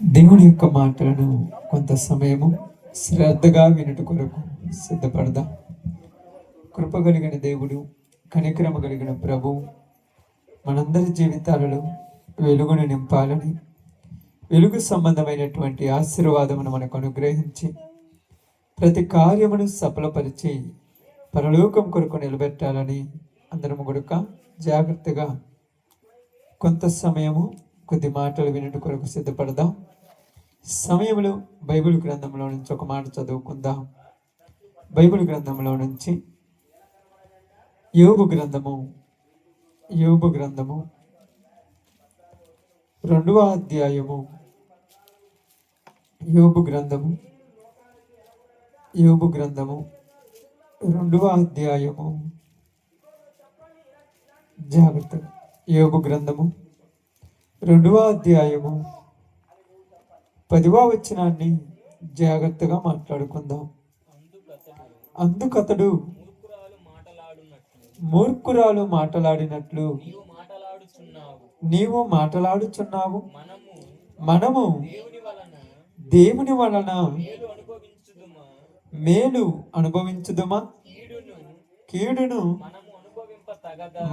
దేవుని యొక్క మాటలను కొంత సమయము శ్రద్ధగా వినుట కొరకు సిద్ధపడదాం. కృప కలిగిన దేవుడు, కనికరమ కలిగిన ప్రభు మనందరి జీవితాలలో వెలుగును నింపాలని, వెలుగు సంబంధమైనటువంటి ఆశీర్వాదమును మనకు అనుగ్రహించి ప్రతి కార్యమును సఫలపరిచి పరలోకం కొరకు నిలబెట్టాలని అందరము కొడుక జాగ్రత్తగా కొంత సమయము కొద్ది మాటలు వినుట కొరకు సిద్ధపడదాం. సమయంలో బైబిల్ గ్రంథంలో నుంచి ఒక మాట చదువుకుందాం. బైబిల్ గ్రంథంలో నుంచి యోబు గ్రంథము 2వ అధ్యాయము. యోబు గ్రంథము 2వ అధ్యాయము. జాగ్రత్తగా యోబు గ్రంథము 2వ అధ్యాయము 10వ వచనాన్ని జాగ్రత్తగా మాట్లాడుకుందాం. అందుకతడు మూర్ఖురాలు మాట్లాడినట్లు నీవు మాట్లాడుచున్నావు. మనము దేవుని వలన మేలు అనుభవించుదుమా, కీడును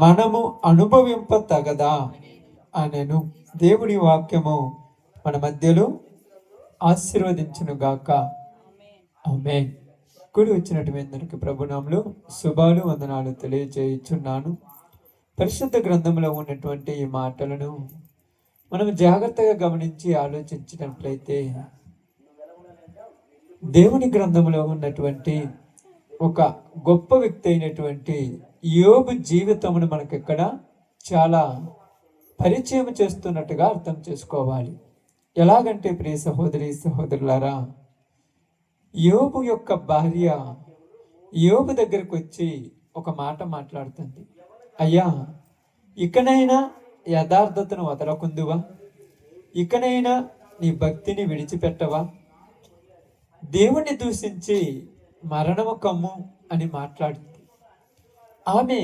మనము అనుభవింపతగదా అనెను. దేవుని వాక్యము మన మధ్యలో ఆశీర్వదించును గాక. ఆమేన్. కూడి వచ్చినటువంటి అందరికీ ప్రభునామములో శుభాలు వందనాలు తెలియజేయుచున్నాను. పరిశుద్ధ గ్రంథంలో ఉన్నటువంటి ఈ మాటలను మనం జాగ్రత్తగా గమనించి ఆలోచించినట్లయితే దేవుని గ్రంథంలో ఉన్నటువంటి ఒక గొప్ప వ్యక్తి అయినటువంటి యోబు జీవితమును మనకి ఇక్కడ చాలా పరిచయం చేస్తున్నట్టుగా అర్థం చేసుకోవాలి. ఎలాగంటే ప్రియ సహోదరి సహోదరులారా, యోబు యొక్క భార్య యోబు దగ్గరకు వచ్చి ఒక మాట మాట్లాడుతుంది. అయ్యా, ఇకనైనా యథార్థతను వదలకుందువా? ఇకనైనా నీ భక్తిని విడిచిపెట్టవా? దేవుణ్ణి దూషించి మరణము కమ్ము అని మాట్లాడింది. ఆమె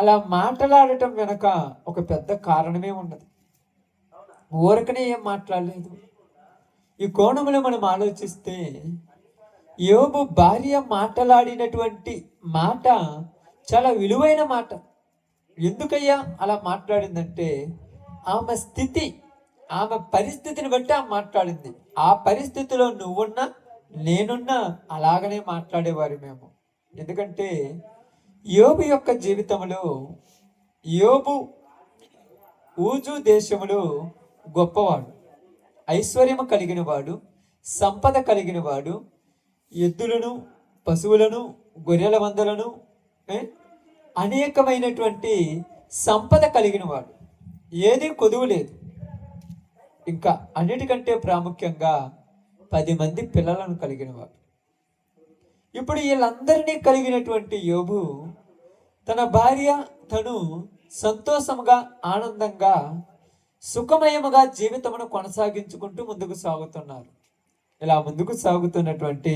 అలా మాట్లాడటం వెనక ఒక పెద్ద కారణమే ఉన్నది. ఊరకనే ఏం మాట్లాడలేదు. ఈ కోణంలో మనం ఆలోచిస్తే యోబు భార్య మాట్లాడినటువంటి మాట చాలా విలువైన మాట. ఎందుకయ్యా అలా మాట్లాడిందంటే ఆమె స్థితి, ఆమె పరిస్థితిని బట్టి ఆమె మాట్లాడింది. ఆ పరిస్థితిలో నువ్వున్నా నేనున్నా అలాగనే మాట్లాడేవారు మేము. ఎందుకంటే యోబు యొక్క జీవితంలో యోబు ఊజు దేశములో గొప్పవాడు, ఐశ్వర్యము కలిగిన వాడు, సంపద కలిగిన వాడు, ఎద్దులను, పశువులను, గొర్రెల మందలను, అనేకమైనటువంటి సంపద కలిగిన వాడు. ఏది కొదువు లేదు. ఇంకా అన్నిటికంటే ప్రాముఖ్యంగా 10 మంది పిల్లలను కలిగిన వాడు. ఇప్పుడు వీళ్ళందరినీ కలిగినటువంటి యోబు తన భార్య తను సంతోషముగా, ఆనందంగా, సుఖమయముగా జీవితమును కొనసాగించుకుంటూ ముందుకు సాగుతున్నారు. ఇలా ముందుకు సాగుతున్నటువంటి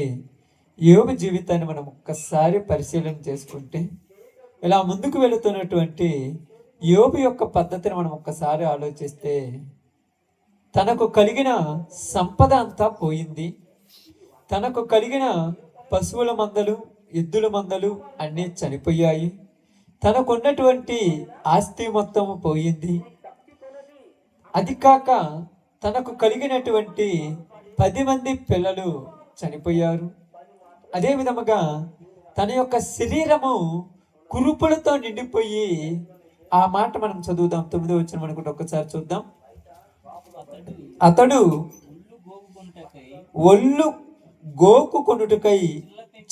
యోబు జీవితాన్ని మనం ఒక్కసారి పరిశీలన చేసుకుంటే, ఇలా ముందుకు వెళుతున్నటువంటి యోబు యొక్క పద్ధతిని మనం ఒక్కసారి ఆలోచిస్తే, తనకు కలిగిన సంపద అంతా పోయింది. తనకు కలిగిన పశువుల మందలు, ఎద్దుల మందలు అన్నీ చనిపోయాయి. తనకున్నటువంటి ఆస్తి మొత్తము పోయింది. అది కాక తనకు కలిగినటువంటి 10 మంది పిల్లలు చనిపోయారు. అదే విధముగా తన యొక్క శరీరము కురుపులతో నిండిపోయి, ఆ మాట మనం చదువుదాం. 9వ వచనం అనుకుంటే ఒక్కసారి చూద్దాం. అతడు ఒళ్ళు గోకు కొనుటకై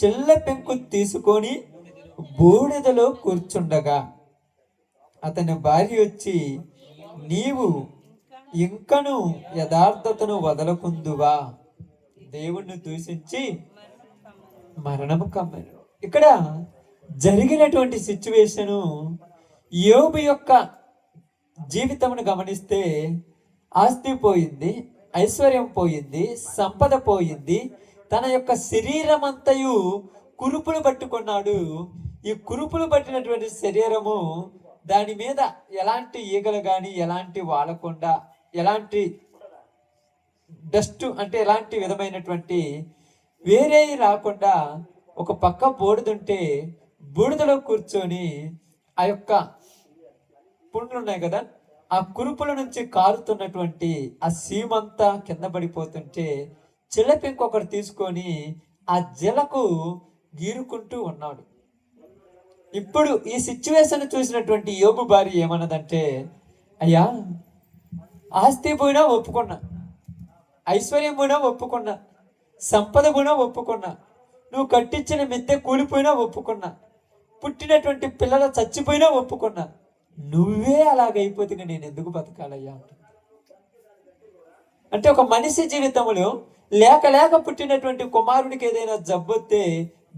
చిల్ల పెంకు తీసుకొని బూడిదలో కూర్చుండగా అతని భార్య వచ్చి, నీవు ఇంకను యథార్థతను వదలకుందువా? దేవుణ్ణి దూషించి మరణము కమ్మెను. ఇక్కడ జరిగినటువంటి సిచ్యువేషను, యోబు యొక్క జీవితమును గమనిస్తే ఆస్తి పోయింది, ఐశ్వర్యం పోయింది, సంపద పోయింది. తన యొక్క శరీరం అంతయు కురుపులు పట్టుకున్నాడు. ఈ కురుపులు పట్టినటువంటి శరీరము, దాని మీద ఎలాంటి ఈగలు కానీ ఎలాంటి వాలకుండా, ఎలాంటి డస్ట్ అంటే ఎలాంటి విధమైనటువంటి వేరే రాకుండా ఒక పక్క బూడిదుంటే బూడిదలో కూర్చొని ఆ యొక్క పుండ్లు ఉన్నాయి కదా, ఆ కురుపుల నుంచి కారుతున్నటువంటి ఆ సీమంతా కింద పడిపోతుంటే చిల్లపి ఇంకొకటి తీసుకొని ఆ జలకు గీరుకుంటూ ఉన్నాడు. ఇప్పుడు ఈ సిచ్యువేషన్ చూసినటువంటి యోబు భార్య ఏమన్నదంటే, అయ్యా ఆస్తి పోయినా ఒప్పుకున్నా, ఐశ్వర్యం పోయినా ఒప్పుకున్నా, సంపద పోయినా ఒప్పుకున్నా, నువ్వు కట్టించిన మిద్దె కూలిపోయినా ఒప్పుకున్నా, పుట్టినటువంటి పిల్లలు చచ్చిపోయినా ఒప్పుకున్నా, నువ్వే అలాగైపోతే నేను ఎందుకు బతకాలయ్యా అంటే ఒక మనిషి జీవితంలో లేక లేక పుట్టినటువంటి కుమారుడికి ఏదైనా జబ్బొస్తే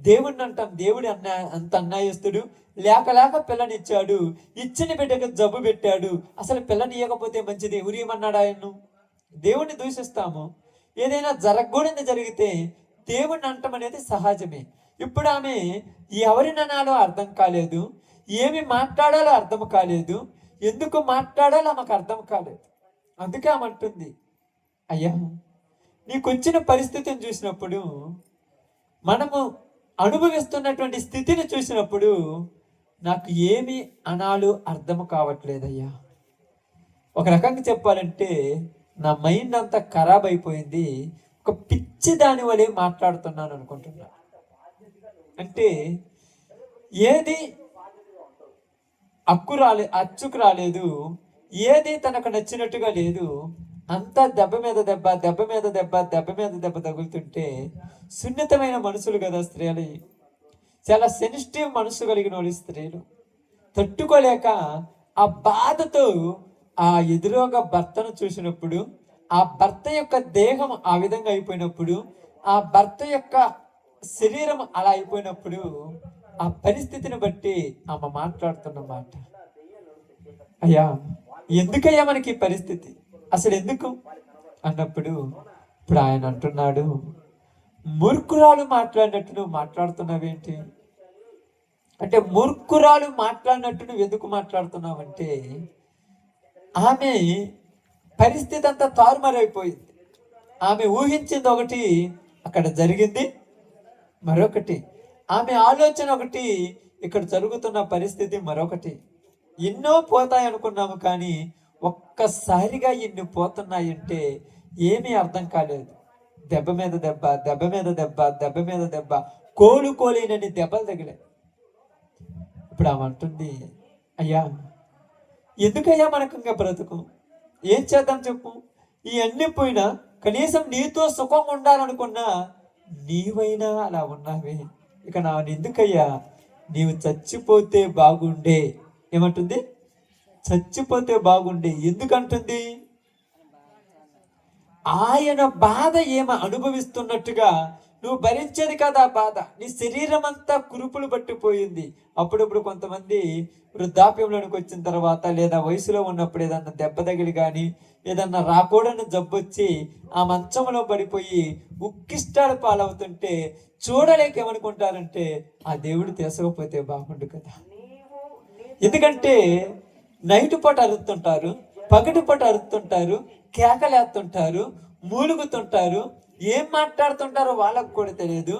దేవుడిని అంటాం, దేవుడి అంత అన్యాయస్తుడు, లేక లేక పిల్లనిచ్చాడు, ఇచ్చిన బిడ్డకు జబ్బు పెట్టాడు, అసలు పిల్లని ఇవ్వకపోతే మంచిది ఉరియమన్నాడు ఆయన్ను. దేవుడిని దూషిస్తాము. ఏదైనా జరగకూడదు జరిగితే దేవుడిని అంటం అనేది సహజమే. ఇప్పుడు ఆమె ఎవరిని అనాలో అర్థం కాలేదు, ఏమి మాట్లాడాలో అర్థం కాలేదు, ఎందుకు మాట్లాడాలో ఆమెకు అర్థం కాలేదు. అందుకే ఆమె అంటుంది, అయ్యా నీకు వచ్చిన పరిస్థితిని చూసినప్పుడు, మనము అనుభవిస్తున్నటువంటి స్థితిని చూసినప్పుడు నాకు ఏమి అనాలో అర్థం కావట్లేదయ్యా. ఒక రకంగా చెప్పాలంటే నా మైండ్ అంతా ఖరాబ్ అయిపోయింది, ఒక పిచ్చి దాని వలె మాట్లాడుతున్నాను అనుకుంటున్నా. అంటే ఏది అచ్చుకు రాలేదు, ఏది తనకు నచ్చినట్టుగా లేదు, అంతా దెబ్బ మీద దెబ్బ, దెబ్బ మీద దెబ్బ, దెబ్బ మీద దెబ్బ తగులుతుంటే, సున్నితమైన మనసులు కదా స్త్రీలు, చాలా సెన్సిటివ్ మనసు కలిగిన వాళ్ళు స్త్రీలు, తట్టుకోలేక ఆ బాధతో ఆ ఎదురుగా భర్తను చూసినప్పుడు, ఆ భర్త యొక్క దేహం ఆ విధంగా అయిపోయినప్పుడు, ఆ భర్త యొక్క శరీరం అలా అయిపోయినప్పుడు, ఆ పరిస్థితిని బట్టి ఆమె మాట్లాడుతున్న మాట, అయ్యా ఎందుకయ్యా మనకి పరిస్థితి, అసలు ఎందుకు అన్నప్పుడు ఇప్పుడు ఆయన అంటున్నాడు, మూర్ఖురాలు మాట్లాడినట్టు నువ్వు మాట్లాడుతున్నావేంటి అంటే, మూర్ఖురాలు మాట్లాడినట్టు నువ్వు ఎందుకు మాట్లాడుతున్నావంటే, ఆమె పరిస్థితి అంతా తారుమారైపోయింది. ఆమె ఊహించింది ఒకటి, అక్కడ జరిగింది మరొకటి. ఆమె ఆలోచన ఒకటి, ఇక్కడ జరుగుతున్న పరిస్థితి మరొకటి. ఎన్నో పోతాయి అనుకున్నాము, కానీ ఒక్కసారిగా ఎన్ని పోతున్నాయంటే ఏమీ అర్థం కాలేదు. దెబ్బ మీద దెబ్బ, దెబ్బ మీద దెబ్బ, దెబ్బ మీద దెబ్బ, కోలుకోలేనని దెబ్బలు తగిలాయి. ఇప్పుడు ఆమె అంటుంది, అయ్యా ఎందుకయ్యా మనకు ఇంకా బ్రతుకు, ఏం చేద్దాం చెప్పు, ఈ అన్ని పోయినా కనీసం నీతో సుఖంగా ఉండాలనుకున్నా నీవైనా అలా ఉన్నావే, ఇక నా ఎందుకయ్యా, నీవు చచ్చిపోతే బాగుండే. ఏమంటుంది? చచ్చిపోతే బాగుండే. ఎందుకంటుంది? ఆయన బాధ ఏమో అనుభవిస్తున్నట్టుగా నువ్వు భరించేది కదా బాధ, నీ శరీరం అంతా కురుపులు పట్టిపోయింది. అప్పుడప్పుడు కొంతమంది వృద్ధాప్యంలోనికి వచ్చిన తర్వాత, లేదా వయసులో ఉన్నప్పుడు ఏదన్నా దెబ్బ తగిలి కానీ, ఏదన్నా రాకూడని జబ్బొచ్చి ఆ మంచంలో పడిపోయి ఉక్కిష్టాలు పాలవుతుంటే చూడలేక ఏమనుకుంటారంటే, ఆ దేవుడు తీసకపోతే బాగుండు కదా. ఎందుకంటే నైట్ పూట అరుస్తుంటారు, పగటి పూట అరుస్తుంటారు, కేకలేస్తుంటారు, మూలుగుతుంటారు, ఏం మాట్లాడుతుంటారో వాళ్ళకు కూడా తెలియదు,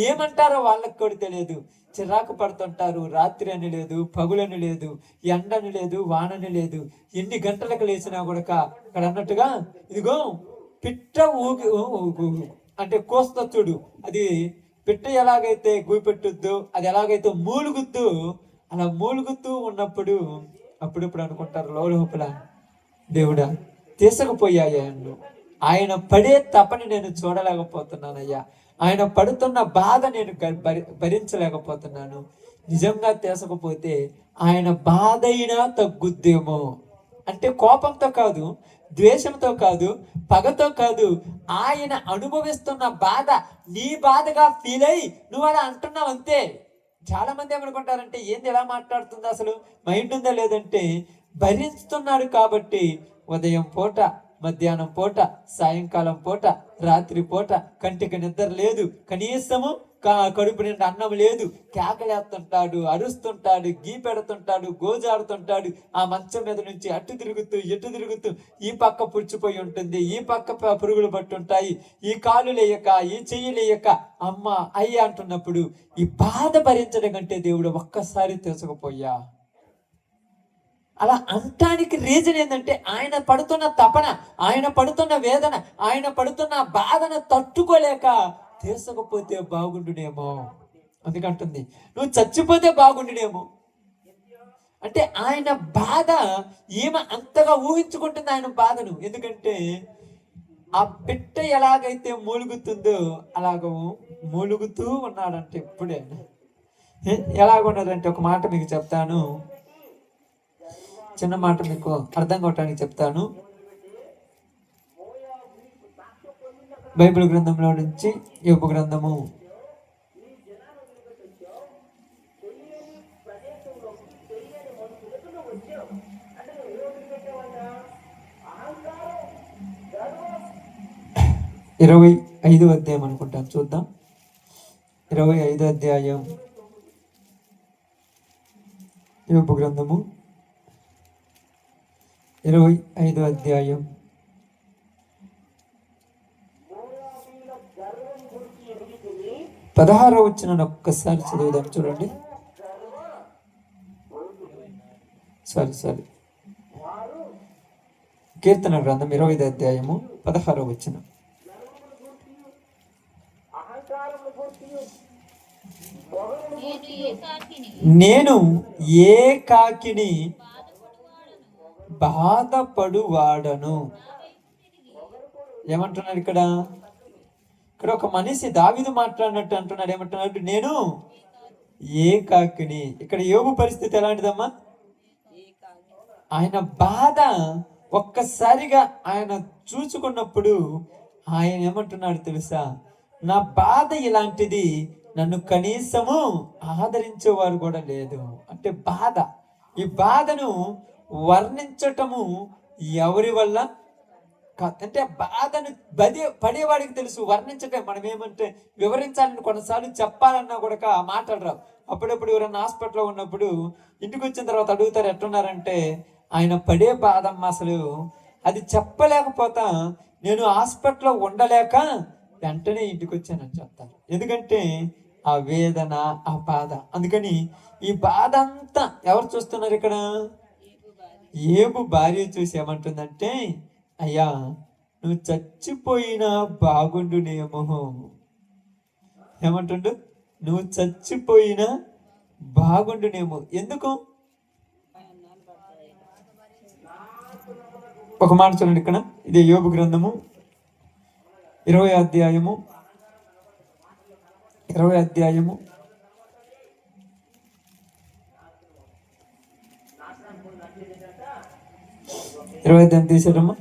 ఏమంటారో వాళ్ళకు కూడా తెలియదు. చిరాకు పడుతుంటారు. రాత్రి అని లేదు, పగులని లేదు, ఎండని లేదు, వానని లేదు. ఎన్ని గంటలకు లేచినా కూడా అక్కడ అన్నట్టుగా ఇదిగో పిట్ట ఊగి అంటే కోస్తా చూడు, అది పిట్ట ఎలాగైతే గుయిపెట్టుద్దో, అది ఎలాగైతే మూలుగుద్దు, అలా మూలుగుతూ ఉన్నప్పుడు అప్పుడప్పుడు అనుకుంటారు లోపల, దేవుడా తీసుకుపోయాయ్యా, ఆయన పడే తపని నేను చూడలేకపోతున్నానయ్యా, ఆయన పడుతున్న బాధ నేను భరించలేకపోతున్నాను. నిజంగా తీసుకపోతే ఆయన బాధ అయినా తగ్గుద్దేమో అంటే, కోపంతో కాదు, ద్వేషంతో కాదు, పగతో కాదు, ఆయన అనుభవిస్తున్న బాధ నీ బాధగా ఫీల్ అయ్యి నువ్వు అలా అంటున్నావు అంతే. చాలా మంది ఏమనుకుంటారంటే, ఏంది ఎలా మాట్లాడుతుంది, అసలు మైండ్ ఉందా లేదంటే, భరిస్తున్నాడు కాబట్టి ఉదయం పూట, మధ్యాహ్నం పూట, సాయంకాలం పూట, రాత్రి పూట కంటికి నిద్ర లేదు, కనీసము కడుపు నిండా అన్నం లేదు, కేకలేస్తుంటాడు, అరుస్తుంటాడు, గీ పెడుతుంటాడు, గోజాడుతుంటాడు. ఆ మంచం మీద నుంచి అటు తిరుగుతూ ఎటు తిరుగుతూ ఈ పక్క పుచ్చిపోయి ఉంటుంది, ఈ పక్క పురుగులు పట్టుంటాయి, ఈ కాలు లేయక ఈ చెయ్యి లేయక అమ్మ అయ్య అంటున్నప్పుడు ఈ బాధ భరించడం కంటే దేవుడు ఒక్కసారి తీసుకుపోయా. అలా అంటానికి రీజన్ ఏంటంటే ఆయన పడుతున్న తపన, ఆయన పడుతున్న వేదన, ఆయన పడుతున్న బాధను తట్టుకోలేక తీసుకపోతే బాగుండునేమో. అందుకంటుంది నువ్వు చచ్చిపోతే బాగుండునేమో. అంటే ఆయన బాధ ఈమె అంతగా ఊహించుకుంటుంది ఆయన బాధను. ఎందుకంటే ఆ బిడ్డ ఎలాగైతే మూలుగుతుందో అలాగ మూలుగుతూ ఉన్నాడంటే ఇప్పుడే. ఎలాగున్నదంటే ఒక మాట మీకు చెప్తాను, చిన్న మాట మీకు అర్థం కావటానికి చెప్తాను. బైబిల్ గ్రంథంలో నుంచి యోబు గ్రంథము 25వ అధ్యాయం అనుకుంటాను, చూద్దాం. 25వ అధ్యాయం యోబు గ్రంథము 25వ అధ్యాయం 16వ వచనాన్ని ఒక్కసారి చదువుదాం. చూడండి. సారీ కీర్తన గ్రంథం 25వ అధ్యాయము 16వ వచనం. నేను ఏకాకిని బాధపడువాడను. ఏమంటున్నాడు ఇక్కడ? ఇక్కడ ఒక మనిషి దావీదు మాట్లాడినట్టు అంటున్నాడు. ఏమంటున్నాడు? నేను ఏకాకిని. ఇక్కడ యోబు పరిస్థితి ఎలాంటిదమ్మా? ఆయన బాధ ఒక్కసారిగా ఆయన చూసుకున్నప్పుడు ఆయన ఏమంటున్నాడు తెలుసా? నా బాధ ఇలాంటిది, నన్ను కనీసము ఆదరించేవారు కూడా లేదు. అంటే బాధ, ఈ బాధను వర్ణించటము ఎవరి వల్ల? అంటే బాధను పడేవాడికి తెలుసు, వర్ణించటం. మనం ఏమంటే వివరించాలని కొన్నిసార్లు చెప్పాలన్నా కూడా మాటలు రావు. అప్పుడప్పుడు ఎవరైనా హాస్పిటల్లో ఉన్నప్పుడు ఇంటికి వచ్చిన తర్వాత అడుగుతారు ఎట్టున్నారంటే, ఆయన పడే బాధమ్మ అసలు అది చెప్పలేకపోతా, నేను హాస్పిటల్లో ఉండలేక వెంటనే ఇంటికి వచ్చానని చెప్తారు. ఎందుకంటే ఆ వేదన, ఆ బాధ. అందుకని ఈ బాధ అంతా ఎవరు చూస్తున్నారు ఇక్కడ? యోబు భార్య చూసి ఏమంటుందంటే, అయ్యా నువ్వు చచ్చిపోయినా బాగుండునేమో. ఏమంటుండు? నువ్వు చచ్చిపోయినా బాగుండునేమో. ఎందుకు? ఒక మాట చూడండి ఇక్కడ. ఇది యోబు గ్రంథము 20వ అధ్యాయము 20వ అధ్యాయము 20వ అధ్యాయం తీసేటమ్మా.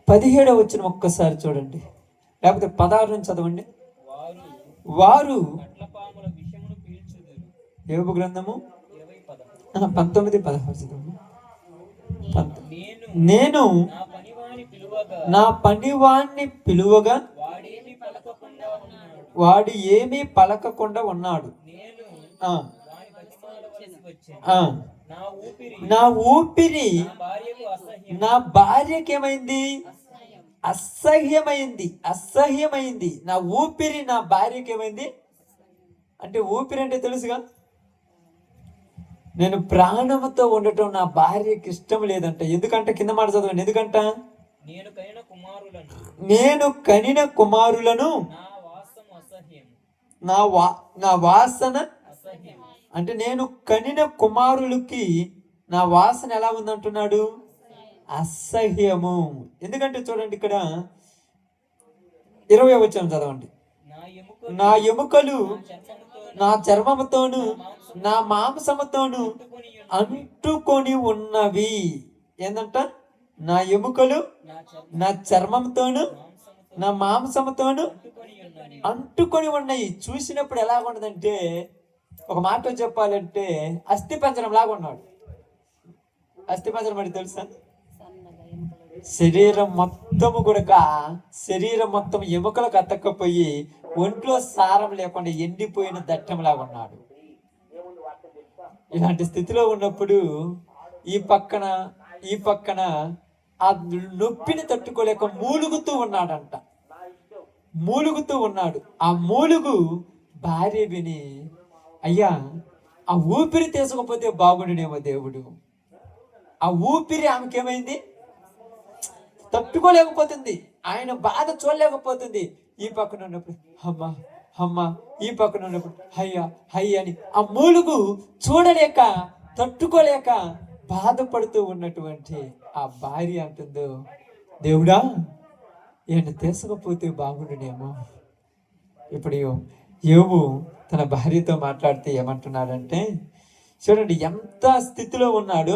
17వ వచనం ఒక్కసారి చూడండి, లేకపోతే 16 నుంచి చదవండి. వారు యోబు గ్రంథము 19:16 చదవండి. నేను నా పనివాణ్ణి పిలువగా వాడు ఏమీ పలకకుండా ఉన్నాడు. నా ఊపిరి నా భార్యకి ఏమైంది? అసహ్యమైంది. నా ఊపిరి నా భార్యకి ఏమైంది? అంటే ఊపిరి అంటే తెలుసుగా, నేను ప్రాణంతో ఉండటం నా భార్యకి ఇష్టం లేదంట. ఎందుకంటే కింద మాట చదవండి. ఎందుకంట? నేను కనిన కుమారులను నా వాసన అంటే నేను కనిన కుమారులకి నా వాసన ఎలా ఉందంటున్నాడు? అసహ్యము. ఎందుకంటే చూడండి ఇక్కడ 20వ వచనం చదవండి. నా ఎముకలు నా చర్మముతోను నా మాంసముతోను అంటుకొని ఉన్నవి. ఏందంట? నా ఎముకలు నా చర్మంతోను నా మాంసముతోను అంటుకొని ఉన్నాయి. చూసినప్పుడు ఎలా ఉండదంటే, ఒక మాట చెప్పాలంటే అస్థి పంజరం లాగా ఉన్నాడు. అస్థి పంజరం అంటే తెలుసా? శరీరం మొత్తము కూడా శరీరం మొత్తం ఎముకలకు అతక్కపోయి ఒంట్లో సారం లేకుండా ఎండిపోయిన దట్టంలాగా ఉన్నాడు. ఇలాంటి స్థితిలో ఉన్నప్పుడు ఈ పక్కన ఆ నొప్పిని తట్టుకోలేక మూలుగుతూ ఉన్నాడంట. మూలుగుతూ ఉన్నాడు. ఆ మూలుగు భార్య విని, అయ్యా ఆ ఊపిరి తీసుకపోతే బాగుండునేమో దేవుడు. ఆ ఊపిరి ఆమెకేమైంది, తట్టుకోలేకపోతుంది, ఆయన బాధ చూడలేకపోతుంది. ఈ పక్కన ఉన్నప్పుడు అమ్మా అమ్మా, ఈ పక్కన ఉన్నప్పుడు హయ్యా హయ్య అని ఆ మూలుగు చూడలేక తట్టుకోలేక బాధపడుతూ ఉన్నటువంటి ఆ భార్య అంటుందో, దేవుడా ఈయన తీసుకపోతే బాగుండునేమో. ఇప్పుడు యోబు తన భార్యతో మాట్లాడితే ఏమంటున్నాడంటే, చూడండి ఎంత స్థితిలో ఉన్నాడు,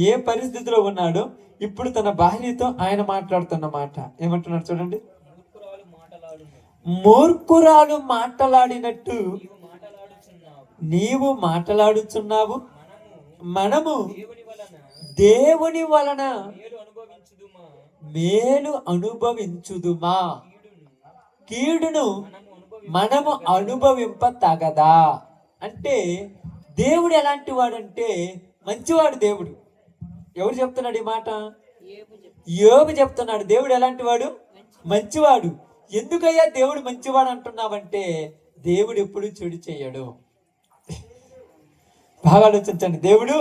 ఏ పరిస్థితిలో ఉన్నాడు. ఇప్పుడు తన భార్యతో ఆయన మాట్లాడుతున్న మాట ఏమంటున్నాడు చూడండి. మూర్ఖురాలు మాట్లాడినట్టు నీవు మాట్లాడుచున్నావు, మనము దేవుని వలన మేలు అనుభవించుదుమా, కీడును మనము అనుభవింప తగదా. అంటే దేవుడు ఎలాంటి వాడంటే మంచివాడు. దేవుడు ఎవరు చెప్తున్నాడు ఈ మాట? యోబు చెప్తున్నాడు. దేవుడు ఎలాంటి వాడు? మంచివాడు. ఎందుకయ్యా దేవుడు మంచివాడు అంటున్నావంటే, దేవుడు ఎప్పుడు చెడు చేయడు. బాగా ఆలోచించండి, దేవుడు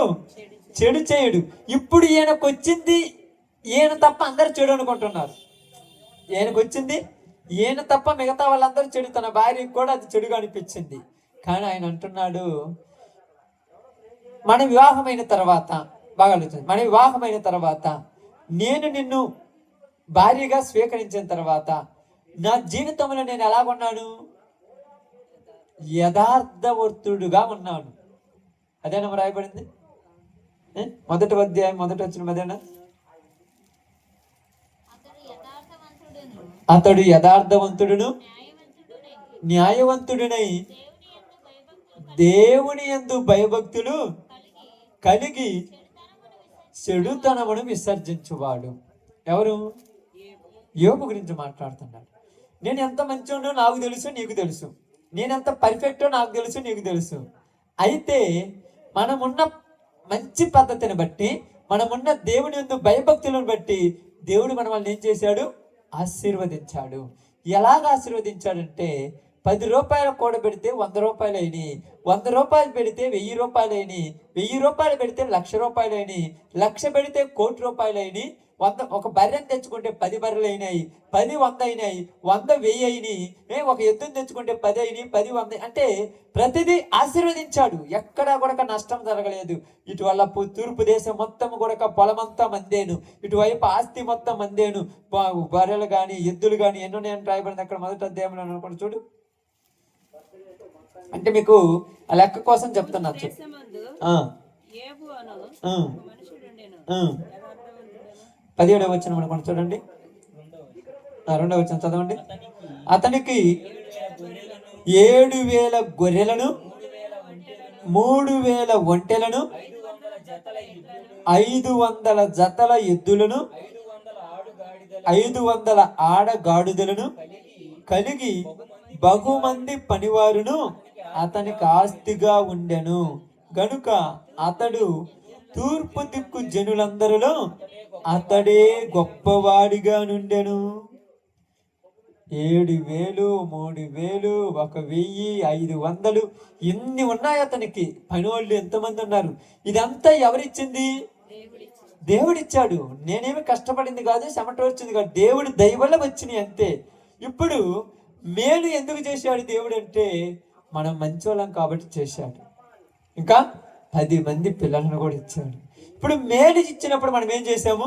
చెడు చేయడు. ఇప్పుడు ఈయనకు వచ్చింది, ఈయన తప్ప అందరు చెడు అనుకుంటున్నారు. ఈయనకు వచ్చింది ఈయన తప్ప మిగతా వాళ్ళందరూ చెడు. తన భార్యకు కూడా అది చెడుగా అనిపించింది. కానీ ఆయన అంటున్నాడు, మన వివాహమైన తర్వాత, బాగా ఆలోచించండి, మన వివాహమైన తర్వాత నేను నిన్ను భార్యగా స్వీకరించిన తర్వాత నా జీవితంలో నేను ఎలాగున్నాను? యథార్థవర్తుడుగా ఉన్నాను. అదేనా రాయబడింది మొదటి అధ్యాయం మొదటి వచ్చిన మదేనా? అతడు యథార్థవంతుడును న్యాయవంతుడునై దేవుని యందు భయభక్తులు కలిగి చెడుతనమును విసర్జించువాడు. ఎవరు? యోబు గురించి మాట్లాడుతున్నాడు. నేను ఎంత మంచివాడో నాకు తెలుసు, నీకు తెలుసు. నేను ఎంత పర్ఫెక్టో నాకు తెలుసు, నీకు తెలుసు. అయితే మనమున్న మంచి పద్ధతిని బట్టి, మనమున్న దేవుని యందు భయభక్తులను బట్టి దేవుడు మన వాళ్ళని ఏం చేశాడు? ఆశీర్వదించాడు. ఎలాగ ఆశీర్వదించాడంటే, 10 రూపాయలు కూడబెడితే 100 రూపాయలు అయినాయి, 100 రూపాయలు పెడితే 1000 రూపాయలు అయినాయి, 1000 రూపాయలు పెడితే 1,00,000 రూపాయలు అయినాయి, 1,00,000 పెడితే 1,00,00,000 రూపాయలు అయినాయి. ఒక బర్రెని తెచ్చుకుంటే 10 బర్రెలు అయినాయి, 10 100 అయినాయి, 100 1000 అయినాయి. ఒక ఎద్దుని తెచ్చుకుంటే 10 అయినాయి, 10 100. అంటే ప్రతిదీ ఆశీర్వదించాడు. ఎక్కడా కూడా నష్టం జరగలేదు. ఇటువల్ల తూర్పు దేశం మొత్తం కూడా పొలమంతా మందేను, ఇటువైపు ఆస్తి మొత్తం మందేను. బర్రెలు కానీ ఎద్దులు కానీ ఎన్నో నేను రాయబడింది అక్కడ మొదటి అధ్యాయంలో అనుకోండి చూడు. అంటే మీకు ఆ లెక్క కోసం చెప్తున్నాను. 17వ వచనం అనుకోండి చూడండి. 2వ వచనం చదవండి. అతనికి 7,000 గొర్రెలను, 3,000 ఒంటెలను, 500 జతల ఎద్దులను, 500 ఆడగాడిదలను కలిగి బహుమంది పనివారును అతనికి ఆస్తిగా ఉండెను. గనుక అతడు తూర్పు దిక్కు జనులందరిలో అతడే గొప్పవాడిగా నుండెను. 7,000, 3,000, 1,000, 500 ఇన్ని ఉన్నాయి అతనికి. పనివాళ్ళు ఎంతమంది ఉన్నారు? ఇదంతా ఎవరిచ్చింది? దేవుడిచ్చాడు. నేనేమి కష్టపడింది కాదు, చెమట వచ్చింది కాదు, దేవుడు దయ వల్ల వచ్చినాయి అంతే. ఇప్పుడు మేలు ఎందుకు చేశాడు దేవుడు అంటే, మనం మంచోళ్ళం కాబట్టి చేశాడు. ఇంకా 10 మంది పిల్లలను కూడా ఇచ్చాడు. ఇప్పుడు మేలు ఇచ్చినప్పుడు మనం ఏం చేసాము?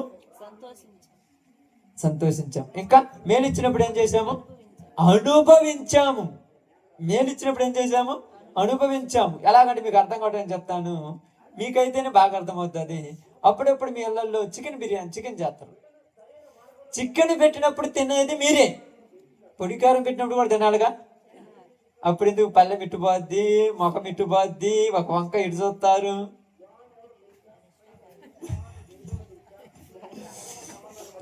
సంతోషించాము. ఇంకా మేలు ఇచ్చినప్పుడు ఏం చేసాము? అనుభవించాము. మేలు ఇచ్చినప్పుడు ఏం చేసాము? అనుభవించాము. ఎలాగంటే మీకు అర్థం కావడం చెప్తాను, మీకైతేనే బాగా అర్థమవుతుంది. అప్పుడప్పుడు మీ ఇళ్ళల్లో చికెన్ చేస్తారు. చికెన్ పెట్టినప్పుడు తినేది మీరే, పొడికారం పెట్టినప్పుడు కూడా తినాలిగా. అప్పుడు ఎందుకు పల్లె మిట్టుపోద్ది, మొఖం మిట్టుపోద్ది, ఒక వంక ఇటు చూస్తారు.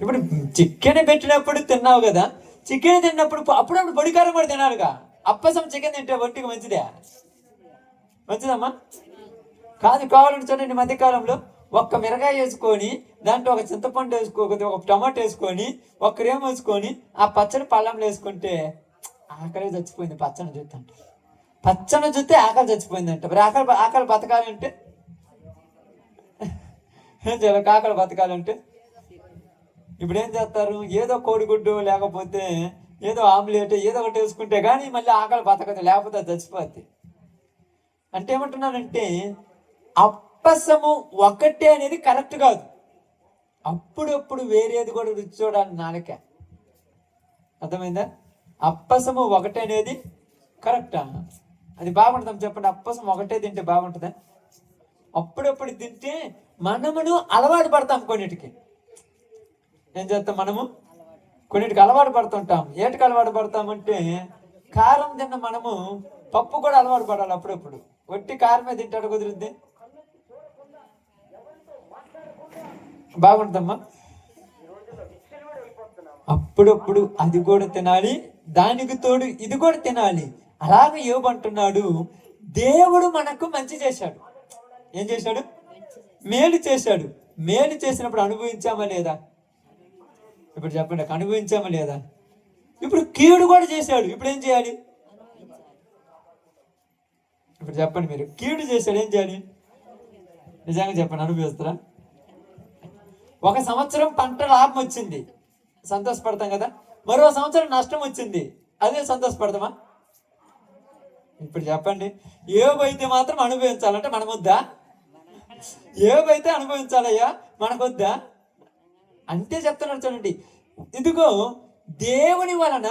ఇప్పుడు చికెన్ పెట్టినప్పుడు తిన్నావు కదా, చికెన్ తిన్నప్పుడు అప్పుడప్పుడు పొడికారం కూడా తినాలిగా. అప్పసం చికెన్ తింటే ఒంటికి మంచిదే, మంచిదమ్మా కాదు. కావాలంటే చూడండి, మధ్యకాలంలో ఒక్క మిరగాయ వేసుకొని, దాంట్లో ఒక చింతపండు వేసుకోకపోతే ఒక టమాటో వేసుకొని, ఒక క్రీమ్ వేసుకొని, ఆ పచ్చడి పళ్ళంలో వేసుకుంటే ఆకలి చచ్చిపోయింది. పచ్చని చూస్తే అంటే పచ్చని చూస్తే ఆకలి చచ్చిపోయిందంట. మరి ఆకలి ఆకలి బతకాలంటే ఏం చేయాలి? ఆకలి బతకాలంటే ఇప్పుడు ఏం చేస్తారు? ఏదో కోడిగుడ్డు లేకపోతే ఏదో ఆమ్లెట్ ఏదో ఒకటి వేసుకుంటే కానీ మళ్ళీ ఆకలి బతకదు, లేకపోతే చచ్చిపోద్ది. అంటే ఏమంటున్నానంటే అప్పసము ఒకటే అనేది కరెక్ట్ కాదు. అప్పుడప్పుడు వేరేది కూడా రుచి చూడాలి నాలుక. అర్థమైందా? అప్పసము ఒకటే అనేది కరెక్టా? అది బాగుంటుందా చెప్పండి? అప్పసం ఒకటే తింటే బాగుంటుందా? అప్పుడప్పుడు తింటే మనమును అలవాటు పడతాం కొన్నిటికి. ఏం చేస్తాం? మనము కొన్నిటికి అలవాటు పడుతుంటాం. ఏటికి అలవాటు పడతామంటే కారం తిన్న మనము పప్పు కూడా అలవాటు పడాలి. అప్పుడప్పుడు ఒట్టి కారమే తింటాడు కుదిరిద్ది? బాగుంటుందమ్మా. అప్పుడప్పుడు అది కూడా తినాలి, దానికి తోడు ఇది కూడా తినాలి. అలాగే యోబు అంటున్నాడు, దేవుడు మనకు మంచి చేశాడు. ఏం చేశాడు? మేలు చేశాడు. మేలు చేసినప్పుడు అనుభవించామా లేదా? ఇప్పుడు చెప్పండి, అనుభవించామా లేదా? ఇప్పుడు కీడు కూడా చేశాడు, ఇప్పుడు ఏం చేయాలి? ఇప్పుడు చెప్పండి, మీరు కీడు చేశాడు, ఏం చేయాలి? నిజంగా చెప్పండి, అనుభవిస్తారా? ఒక సంవత్సరం పంట లాభం వచ్చింది, సంతోషపడతాం కదా. మరో సంవత్సరం నష్టం వచ్చింది, అదే సంతోషపడతామా? ఇప్పుడు చెప్పండి, ఏవైతే మాత్రం అనుభవించాలంటే మనకొద్దా? ఏవైతే అనుభవించాలయ్యా మనకొద్దా? అంతే చెప్తున్నాడు చూడండి. ఇదిగో దేవుని వలన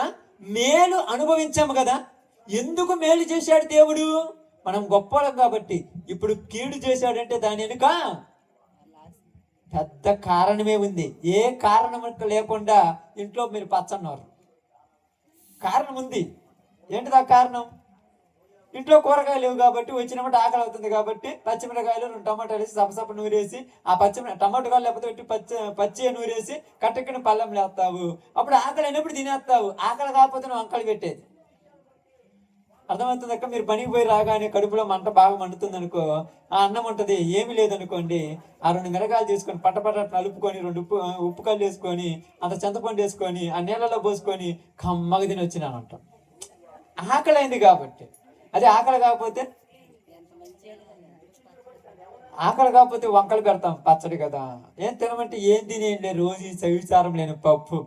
మేలు అనుభవించాము కదా. ఎందుకు మేలు చేశాడు దేవుడు? మనం గొప్పలం కాబట్టి. ఇప్పుడు కీడు చేశాడంటే దాని వెనుక పెద్ద కారణమే ఉంది. ఏ కారణం లేకుండా ఇంట్లో మీరు పచ్చన్నారు, కారణం ఉంది. ఏంటిది ఆ కారణం? ఇంట్లో కూరగాయలు లేవు కాబట్టి, వచ్చినప్పుడు ఆకలి అవుతుంది కాబట్టి పచ్చిమిరకాయలు 2 టమాటాలు వేసి సపసప నూరేసి, ఆ టమాటోకాయలు లేకపోతే పచ్చి నూరేసి కట్టెక్కిన పళ్ళెం లేస్తావు. అప్పుడు ఆకలి అయినప్పుడు తినేస్తావు. ఆకలి కాకపోతే నువ్వు అంకలు పెట్టేది. అర్థమవుతుంది అక్క? మీరు పనికి పోయి రాగానే కడుపులో మంట బాగా మండుతుంది అనుకో, ఆ అన్నం ఉంటుంది, ఏమి లేదనుకోండి, ఆ 2 మిరగాయలు తీసుకొని పట్టపట్ట నలుపుకొని 2 ఉప్పు కళ్ళు వేసుకొని అంత చింతపండు వేసుకొని ఆ నీళ్ళలో పోసుకొని కమ్మగా తిని వచ్చినానంట. ఆకలి అయింది కాబట్టి. అదే ఆకలి కాకపోతే వంకలు పెడతాం, పచ్చడి కదా. ఏం తినమంటే ఏం తినేయండి, రోజు సవిచారం లేని పప్పు.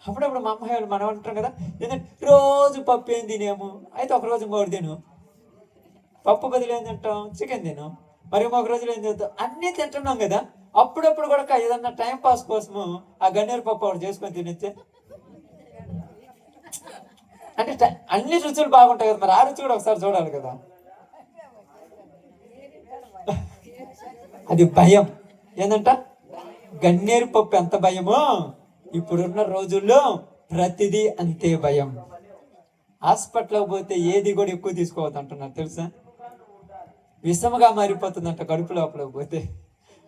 అప్పుడప్పుడు మా అమ్మాయి మనం అంటాం కదా, ఏంటంటే రోజు పప్పు ఏం తినేము, అయితే ఒకరోజు ఇంకోటి తిను. పప్పు బదులు ఏం తింటాం? చికెన్ తిను. మరి ఒక రోజులో ఏం చేద్దాం? అన్నీ తింటున్నాం కదా. అప్పుడప్పుడు కూడా ఏదన్నా టైం పాస్ కోసము ఆ గన్నేరు పప్పు ఒకటి చేసుకొని తినిస్తే అంటే అన్ని రుచులు బాగుంటాయి కదా, మరి ఆ రుచి కూడా ఒకసారి చూడాలి కదా. అది భయం. ఏంటంట? గన్నేరు పప్పు ఎంత భయమో ఇప్పుడున్న రోజుల్లో ప్రతిదీ అంతే భయం. హాస్పిటల్కి పోతే ఏది కూడా ఎక్కువ తీసుకోవద్దు అంటున్నారు తెలుసా. విషముగా మారిపోతుందంట కడుపు లోపల పోతే.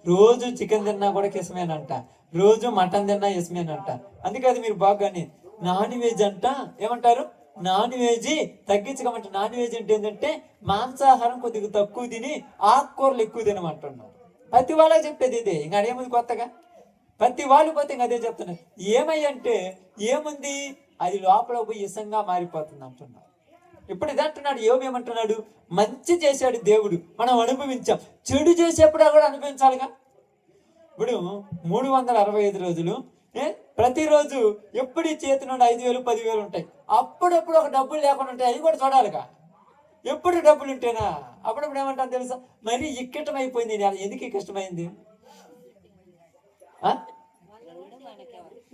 రోజు చికెన్ తిన్నా కూడా ఇసమేనంట, రోజు మటన్ తిన్నా ఇసమేనంట. అందుకే అది మీరు బాగానే నాన్ వెజ్ అంట. ఏమంటారు? నాన్ వెజ్ తగ్గించకమంట. నాన్ వెజ్ అంటే ఏంటంటే మాంసాహారం కొద్దిగా తక్కువ తిని ఆకుకూరలు ఎక్కువ తినమంటున్నాం. ప్రతి వాళ్ళకి చెప్పేది ఇదే, ఇంకా అదేముంది కొత్తగా? ప్రతి వాళ్ళు పోతే ఇంకా అదే చెప్తున్నారు. ఏమయ్యంటే ఏముంది, అది లోపల పోయి ఇసంగా మారిపోతుంది అంటున్నారు. ఇప్పుడు ఇది అంటున్నాడు యోబు. ఏమంటున్నాడు? మంచి చేశాడు దేవుడు, మనం అనుభవించాం. చెడు చేసేప్పుడు కూడా అనుభవించాలిగా. ఇప్పుడు 365 రోజులు ప్రతిరోజు ఎప్పుడు చేతి నుండి 5,000 10,000 ఉంటాయి. అప్పుడప్పుడు ఒక డబ్బులు లేకుండా ఉంటాయి, అవి కూడా చూడాలిగా. ఎప్పుడు డబ్బులు ఉంటేనా? అప్పుడప్పుడు ఏమంటాను తెలుసా, మరి ఇక్కటం అయిపోయింది. ఎందుకు ఇష్టమైంది?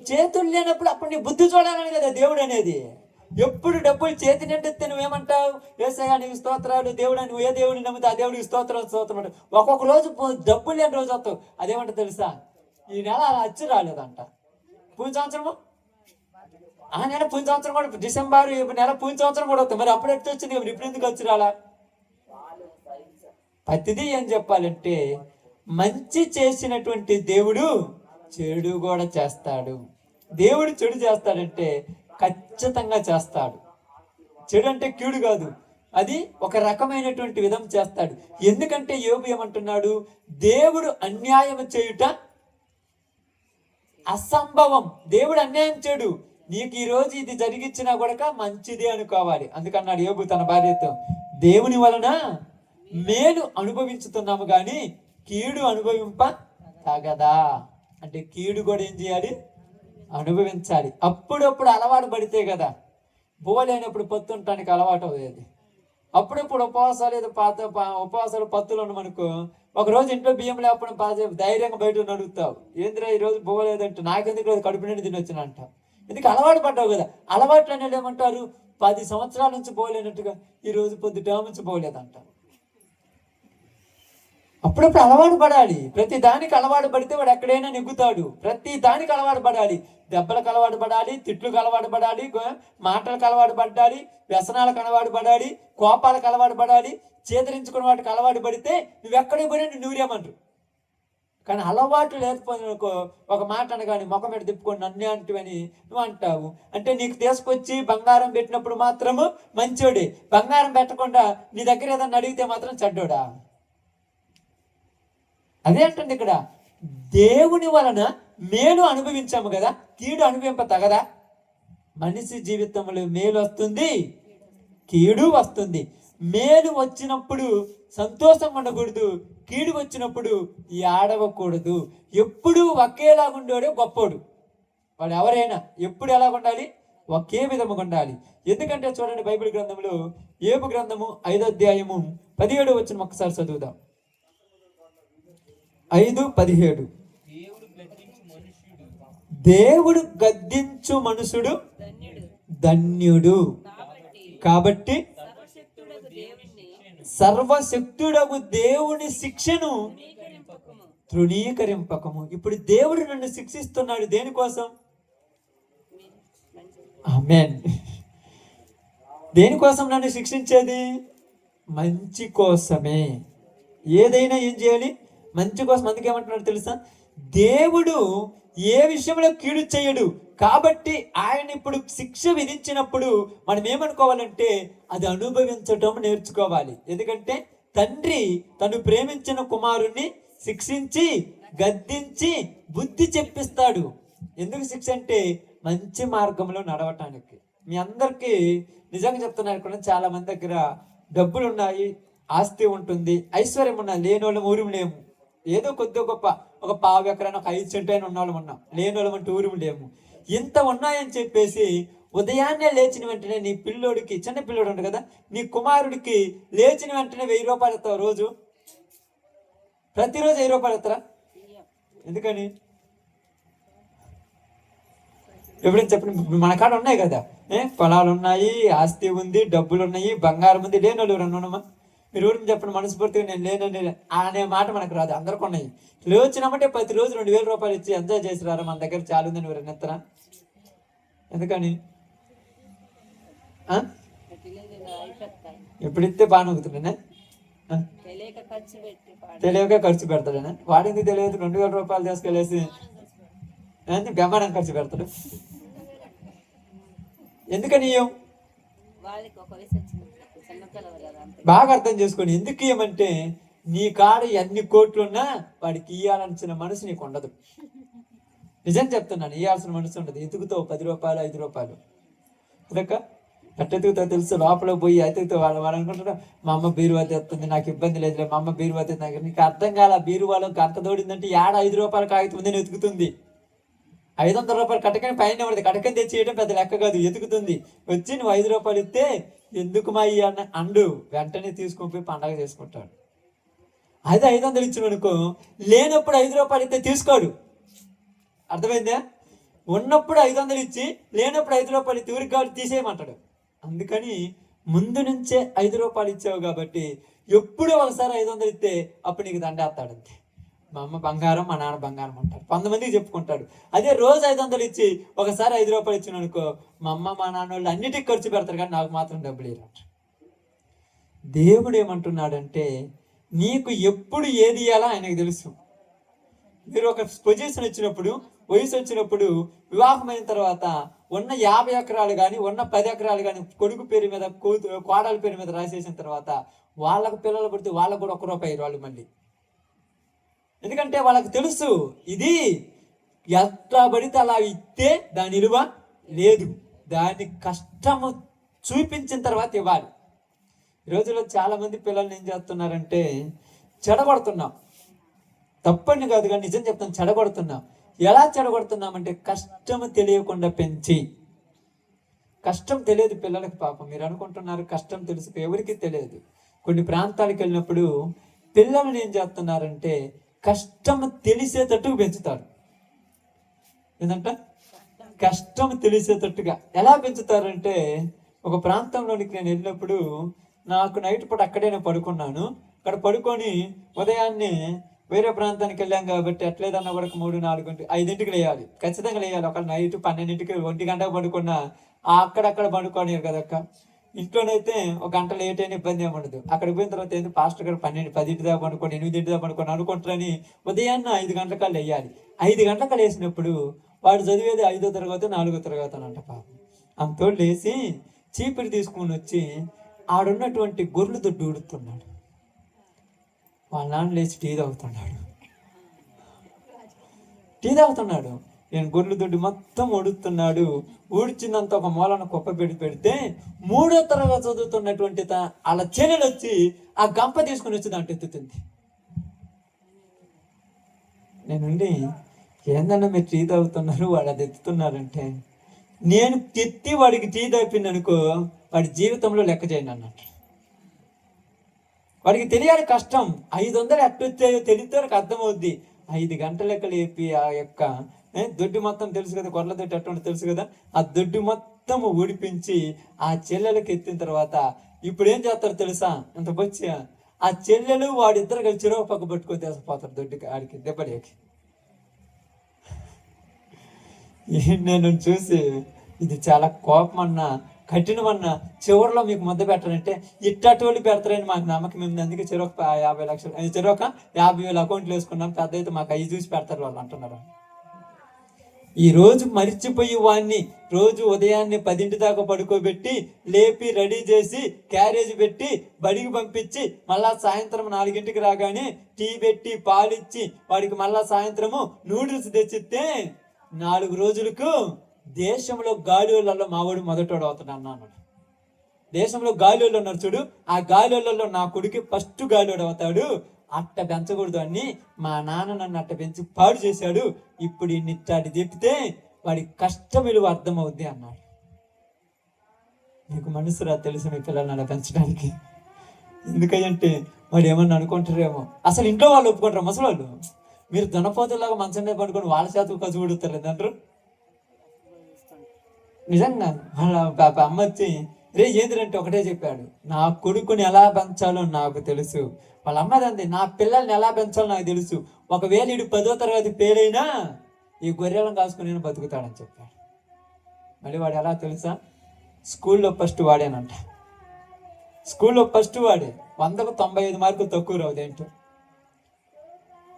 చేతులు లేనప్పుడు అప్పుడు నీ బుద్ధి చూడాలని కదా దేవుడు అనేది. ఎప్పుడు డబ్బులు చేతి నిండితే నువ్వేమంటావు? యేసయ్యా నీకు స్తోత్రాలు, దేవుడు నువ్వు ఏ దేవుడిని నమ్మితే ఆ దేవుడికి స్తోత్రం. ఒక్కొక్క రోజు డబ్బులు లేని రోజు వస్తావు. అదేమంట తెలుసా? ఈ నెల అలా వచ్చి రాలేదంట. పోయిన సంవత్సరము ఆ నెల, పోయిన సంవత్సరం కూడా డిసెంబర్ నెల, పోయిన సంవత్సరం కూడా వస్తాయి. మరి అప్పుడు ఎట్లా వచ్చింది? ఇప్పుడు ఎందుకు వచ్చి రాలా? ప్రతిదీ ఏం చెప్పాలంటే మంచి చేసినటువంటి దేవుడు చెడు కూడా చేస్తాడు. దేవుడు చెడు చేస్తాడంటే ఖచ్చితంగా చేస్తాడు. చెడు అంటే కీడు కాదు, అది ఒక రకమైనటువంటి విధం చేస్తాడు. ఎందుకంటే యోబు ఏమంటున్నాడు, దేవుడు అన్యాయం చేయుట అసంభవం. దేవుడు అన్యాయం చేయడు. నీకు ఈ రోజు ఇది జరిగించినా కూడా మంచిది అనుకోవాలి. అందుకన్నాడు యోబు తన భార్యతో, దేవుని వలన మేలు అనుభవించుతున్నాము కానీ కీడు అనుభవింప తగదా. అంటే కీడు కూడా ఏం చేయాలి, అనుభవించాలి. అప్పుడప్పుడు అలవాటు పడితే కదా, బోలేనప్పుడు పొత్తుంటానికి అలవాటు అవుతుంది. అప్పుడప్పుడు ఉపవాసాలు ఏదో ఉపవాసాలు పత్తులు ఉన్నామనుకో, ఒకరోజు ఇంట్లో బియ్యం లేకపోవడం ధైర్యంగా బయట నడుగుతావు, ఏందిరా ఈరోజు పోలేదంటే, నాకెందుకు రోజు కడుపు నిండి తినొచ్చిన అంటావు. ఎందుకు అలవాటు పడ్డావు కదా. అలవాట్లు అనేది ఏమంటారు, 10 సంవత్సరాల నుంచి పోలేనట్టుగా ఈరోజు పొద్దుట నుంచి పోలేదంటారు. అప్పుడప్పుడు అలవాటు పడాలి. ప్రతి దానికి అలవాటు పడితే వాడు ఎక్కడైనా నెగ్గుతాడు. ప్రతి దానికి అలవాటు పడాలి. దెబ్బలకు అలవాటు పడాలి, తిట్లకు అలవాటు పడాలి, మాటలకు అలవాటు పడాలి, వ్యసనాలకు అలవాటు పడాలి, కోపాలకు అలవాటు పడాలి. చేదరించుకున్న వాటికి అలవాటు పడితే నువ్వెక్కడికి పోయినా నువ్వేమంటారు. కానీ అలవాటు లేకపోయిననుకో, ఒక మాట అనగాని ముఖం మీద తిప్పుకొని నన్నే అంటువని నువ్వు అంటావు. అంటే నీకు తీసుకొచ్చి బంగారం పెట్టినప్పుడు మాత్రము మంచోడే, బంగారం పెట్టకుండా నీ దగ్గర ఏదన్నా అడిగితే మాత్రం చెడ్డోడా. అదే అంటుంది ఇక్కడ, దేవుని వలన మేలు అనుభవించాము కదా, కీడు అనుభవింప తగదా. మనిషి జీవితంలో మేలు వస్తుంది, కీడు వస్తుంది. మేలు వచ్చినప్పుడు సంతోషంగా ఉండకూడదు, కీడు వచ్చినప్పుడు ఏడవకూడదు. ఎప్పుడు ఒకేలాగుండేవాడే గొప్పోడు. వాడు ఎవరైనా ఎప్పుడు ఎలాగ ఉండాలి, ఒకే విధముగా ఉండాలి. ఎందుకంటే చూడండి, బైబిల్ గ్రంథంలో యోబు గ్రంథము 5వ అధ్యాయము 17వ వచనం ఒకసారి చదువుదాం. 5:17. దేవుడు గద్దించు మనుషుడు ధన్యుడు. కాబట్టి సర్వశక్తుడగు దేవుని శిక్షను తృణీకరింపకము. ఇప్పుడు దేవుడు నన్ను శిక్షిస్తున్నాడు దేనికోసం? ఆమేన్. దేనికోసం నన్ను శిక్షించేది? మంచి కోసమే. ఏదైనా ఏం చేయాలి? మంచి కోసం. అందుకేమంటున్నాడు తెలుసా, దేవుడు ఏ విషయంలో కీడు చేయడు. కాబట్టి ఆయన ఇప్పుడు శిక్ష విధించినప్పుడు మనం ఏమనుకోవాలంటే అది అనుభవించటం నేర్చుకోవాలి. ఎందుకంటే తండ్రి తను ప్రేమించిన కుమారుణ్ణి శిక్షించి గద్దించి బుద్ధి చెప్పిస్తాడు. ఎందుకు శిక్ష అంటే మంచి మార్గంలో నడవటానికి. మీ అందరికీ నిజంగా చెప్తున్నారు, ఇక్కడ చాలా మంది దగ్గర డబ్బులు ఉన్నాయి, ఆస్తి ఉంటుంది, ఐశ్వర్యం ఉన్నా, లేని వాళ్ళం ఊరిమి లేము. ఏదో కొద్ది గొప్ప ఒక 1/2 ఎకరాన్ని, ఒక 5 సెంటు అయినా ఉన్నవాళ్ళం ఉన్నాం, లేని వాళ్ళం అంటే ఊరిమి లేము. ఇంత ఉన్నాయని చెప్పేసి ఉదయాన్నే లేచిన వెంటనే నీ పిల్లోడికి, చిన్న పిల్లోడు ఉంటుంది కదా, నీ కుమారుడికి లేచిన వెంటనే 1000 రూపాయలు ఇస్తావు. రోజు ప్రతిరోజు 1000 రూపాయలు ఇస్తారా? ఎందుకని? ఎప్పుడైనా చెప్పండి. మన కాడ ఉన్నాయి కదా, పొలాలు ఉన్నాయి, ఆస్తి ఉంది, డబ్బులు ఉన్నాయి, బంగారం ఉంది. లేని వాళ్ళు ఎవరన్నా ఉన్నామా? మీరు ఊరికి చెప్పండి మనస్ఫూర్తిగా నేను లేనని అనే మాట మనకు రాదు. అందరికి ఉన్నాయి. లేచినామంటే ప్రతిరోజు 2000 రూపాయలు ఇచ్చి ఎంజాయ్ చేసి రారా, మన దగ్గర చాలా ఉందని ఎవరైనా ఎత్తరా? ఎందుకని? ఎప్పుడు ఇస్తే బాగా నొక్కుతుండేనా? తెలియక ఖర్చు పెడతాడేనా? వాడింది తెలియదు 2000 రూపాయలు తీసుకెళ్ళేసి బ్రహ్మాండం ఖర్చు పెడతాడు. ఎందుకని? బాగా అర్థం చేసుకోండి. ఎందుకు ఇయ్యమంటే నీ కాడ ఎన్ని కోట్లున్నా వాడికి ఇయ్యాల్సిన మనసు నీకు ఉండదు. నిజం చెప్తున్నాను, ఇయ్యాల్సిన మనసు ఉండదు. ఎతుకుతావు 10 రూపాయలు 5 రూపాయలు అదక్క ఎత్తుకుతావు తెలుసు. లోపల పోయి ఎతుకుతావు. వాళ్ళు అనుకుంటారు మా అమ్మ బీరువా తెస్తుంది, నాకు ఇబ్బంది లేదు, మా అమ్మ బీరువా తెస్తుంది. నీకు అర్థం కాల, బీరువాలో గంట తోడిందంటే 5 రూపాయలు కాగితం ఉందని ఎతుకుతుంది. 500 రూపాయలు కట్టకని పైన పడితే కట్టకని తెచ్చి చేయడం పెద్ద లెక్క కాదు, ఎతుకుతుంది. వచ్చి నువ్వు 5 రూపాయలు ఇస్తే ఎందుకు మా ఇయ్య అండు వెంటనే తీసుకొని పోయి పండగ చేసుకుంటాడు. అది 500 ఇచ్చిన అనుకో, లేనప్పుడు 5 రూపాయలు ఇస్తే తీసుకోడు. అర్థమైందా? ఉన్నప్పుడు 500 ఇచ్చి లేనప్పుడు 5 రూపాయలు ఇస్తే ఊరికి కాబట్టి తీసేయమంటాడు. అందుకని ముందు నుంచే 5 రూపాయలు ఇచ్చావు కాబట్టి ఎప్పుడో ఒకసారి 500 ఇస్తే అప్పుడు నీకు దండేస్తాడు. అంతే. మా అమ్మ బంగారం, మా నాన్న బంగారం అంటాడు, 100 మందికి చెప్పుకుంటాడు. అదే రోజు 500 ఇచ్చి ఒకసారి 5 రూపాయలు ఇచ్చిన అనుకో, మా అమ్మ మా నాన్న వాళ్ళు అన్నిటికీ ఖర్చు పెడతారు కానీ నాకు మాత్రం డబ్బులు ఇవ్వరు. దేవుడు ఏమంటున్నాడంటే నీకు ఎప్పుడు ఏది ఇవ్వాలో ఆయనకు తెలుసు. మీరు ఒక పొజిషన్ వచ్చినప్పుడు, వయసు వచ్చినప్పుడు, వివాహమైన తర్వాత ఉన్న 50 ఎకరాలు కానీ ఉన్న 10 ఎకరాలు కానీ కొడుకు పేరు మీద కోడల పేరు మీద రాసేసిన తర్వాత వాళ్ళకు పిల్లలు పుడితే వాళ్ళకు కూడా 1 రూపాయి వాళ్ళు మళ్ళీ. ఎందుకంటే వాళ్ళకి తెలుసు ఇది ఎట్లా పడితే అలా ఇస్తే దాని విలువ లేదు, దాని కష్టము చూపించిన తర్వాత ఇవ్వాలి. ఈ రోజుల్లో చాలా మంది పిల్లల్ని ఏం చేస్తున్నారంటే చెడగొడుతున్నాం. తప్పని కాదు కానీ నిజం చెప్తాను, చెడగొడుతున్నాం. ఎలా చెడగొడుతున్నామంటే కష్టము తెలియకుండా పెంచి. కష్టం తెలియదు పిల్లలకి పాపం. మీరు అనుకుంటున్నారు కష్టం తెలుసు, ఎవరికి తెలియదు. కొన్ని ప్రాంతాలకు వెళ్ళినప్పుడు పిల్లల్ని ఏం చేస్తున్నారంటే కష్టం తెలిసేటట్టుగా పెంచుతారు. ఏంటంట కష్టం తెలిసేటట్టుగా ఎలా పెంచుతారంటే, ఒక ప్రాంతంలోనికి నేను వెళ్ళినప్పుడు నాకు నైట్ పూట అక్కడే నేను పడుకున్నాను. అక్కడ పడుకొని ఉదయాన్నే వేరే ప్రాంతానికి వెళ్ళాం కాబట్టి ఎట్లేదన్నా కూడా 3, 4, 5ంటికి లేయాలి, ఖచ్చితంగా లేయాలి. ఒక నైట్ 12ంటికి 1 గంటకు పడుకున్నా అక్కడక్కడ పడుకోనిరు కదక్క. ఇంట్లోనైతే 1 గంట లేట్ అయినా ఇబ్బంది ఏమి ఉండదు. అక్కడికి పోయిన తర్వాత ఏంటి పాస్టర్ గారు 12, 10 దాకా పడుకొని 8 దాకా పడుకొని అనుకుంటారని ఉదయాన్నే 5 గంటలకల్లా లేయాలి. 5 గంటలకు లేసినప్పుడు వాడు చదివేది 5వ తరగతి 4వ తరగతి అని అంట పాపం. అంతోడు లేచి చీపిరి తీసుకుని వచ్చి ఆడున్నటువంటి గొర్రెలు దొడ్డు ఊడుతున్నాడు. వాళ్ళ నాన్న లేచి టీ తాగుతున్నాడు. నేను గొర్రెలు దొడ్డి మొత్తం ఊడుతున్నాడు. ఊడ్చిందంతా ఒక మూలన కుప్ప పెడితే 3వ తరగతి చదువుతున్నటువంటి వాళ్ళ చెల్లెలు వచ్చి ఆ గంప తీసుకుని వచ్చి దాంట్లో ఎత్తుతుంది. నేనుండి ఏందన్నా మీరు టీ తాగుతున్నారు, వాడు అది ఎత్తుతున్నారంటే, నేను తెత్తి వాడికి టీ తాపింది అనుకో వాడి జీవితంలో లెక్క చేయండి అన్నట్టు. వాడికి తెలియాలి కష్టం. 500 ఎట్టొచ్చాయో తెలిస్తే వాడికి అర్థమవుద్ది. 5 గంటలకు లేపి ఆ యొక్క దొడ్డి మొత్తం తెలుసు కదా, కొర్ల దొడ్డి అటువంటి తెలుసు కదా, ఆ దొడ్డి మొత్తం ఊడిపించి ఆ చెల్లెలకు ఎత్తిన తర్వాత ఇప్పుడు ఏం చేస్తారు తెలుసా? అంత వచ్చి ఆ చెల్లెలు వాడిద్దరు కలిసి చెరువు పక్క పట్టుకొని తెసిపోతారు దొడ్డికి, ఆడికి దెబ్బలేకి. నేను చూసి ఇది చాలా కోపమన్నా కఠినమన్నా, చివరిలో మీకు ముద్ద పెట్టాలంటే ఇట్టోళ్ళు పెడతారని మాకు నమ్మకం ఉంది. అందుకే చెరొక 50 లక్షలు, చెరొక 50,000 అకౌంట్లు వేసుకున్నాం, పెద్ద అయితే మాకు అవి చూసి పెడతారు వాళ్ళు అంటున్నారు. ఈ రోజు మరిచిపోయి వాడిని రోజు ఉదయాన్నే 10 దాకా పడుకోబెట్టి లేపి రెడీ చేసి క్యారేజ్ పెట్టి బడికి పంపించి మళ్ళా సాయంత్రం 4ంటికి రాగానే టీ పెట్టి పాలిచ్చి వాడికి మళ్ళా సాయంత్రము నూడిల్స్ తెచ్చిస్తే 4 రోజులకు దేశంలో గాలిలో మావాడు మొదటోడు అవుతాడు అన్నాడు. దేశంలో గాలిలో ఉన్నారు చూడు, ఆ గాలిలో నా కొడుకు ఫస్ట్ గాలివాడు అవుతాడు. అట్ట పెంచకూడదు అని మా నాన్న నన్ను అట్ట పెంచి పాడు చేశాడు. ఇప్పుడు ఇన్నిట్టాడి తిప్పితే వాడి కష్టం విలువ అర్థమవుద్ది అన్నాడు. మీకు మనసురా తెలుసు మీ పిల్లల్ని అలా పెంచడానికి. ఎందుకంటే వాడు ఏమన్నా అనుకుంటారేమో. అసలు ఇంట్లో వాళ్ళు ఒప్పుకుంటారు ముసలోళ్ళు. మీరు దునపోతులాగా మంచం మీద పడుకొని వాళ్ళ చేతులు కసు కొడుతారు లేదంటారు. నిజంగా వాళ్ళ అమ్మ వచ్చి రే ఏంటంటే ఒకటే చెప్పాడు, నా కొడుకుని ఎలా పెంచాలో నాకు తెలుసు. వాళ్ళ అమ్మది అంది, నా పిల్లల్ని ఎలా పెంచాలో నాకు తెలుసు. ఒకవేళ వీడు 10వ తరగతి పేరైనా ఈ గొర్రెలను కాసుకుని నేను బతుకుతాడని చెప్పాడు. మళ్ళీ వాడు ఎలా తెలుసా? స్కూల్లో ఫస్ట్ వాడేనంట. స్కూల్లో ఫస్ట్ వాడే, 100కు 95 మార్కులు తక్కువ రావు ఏంటో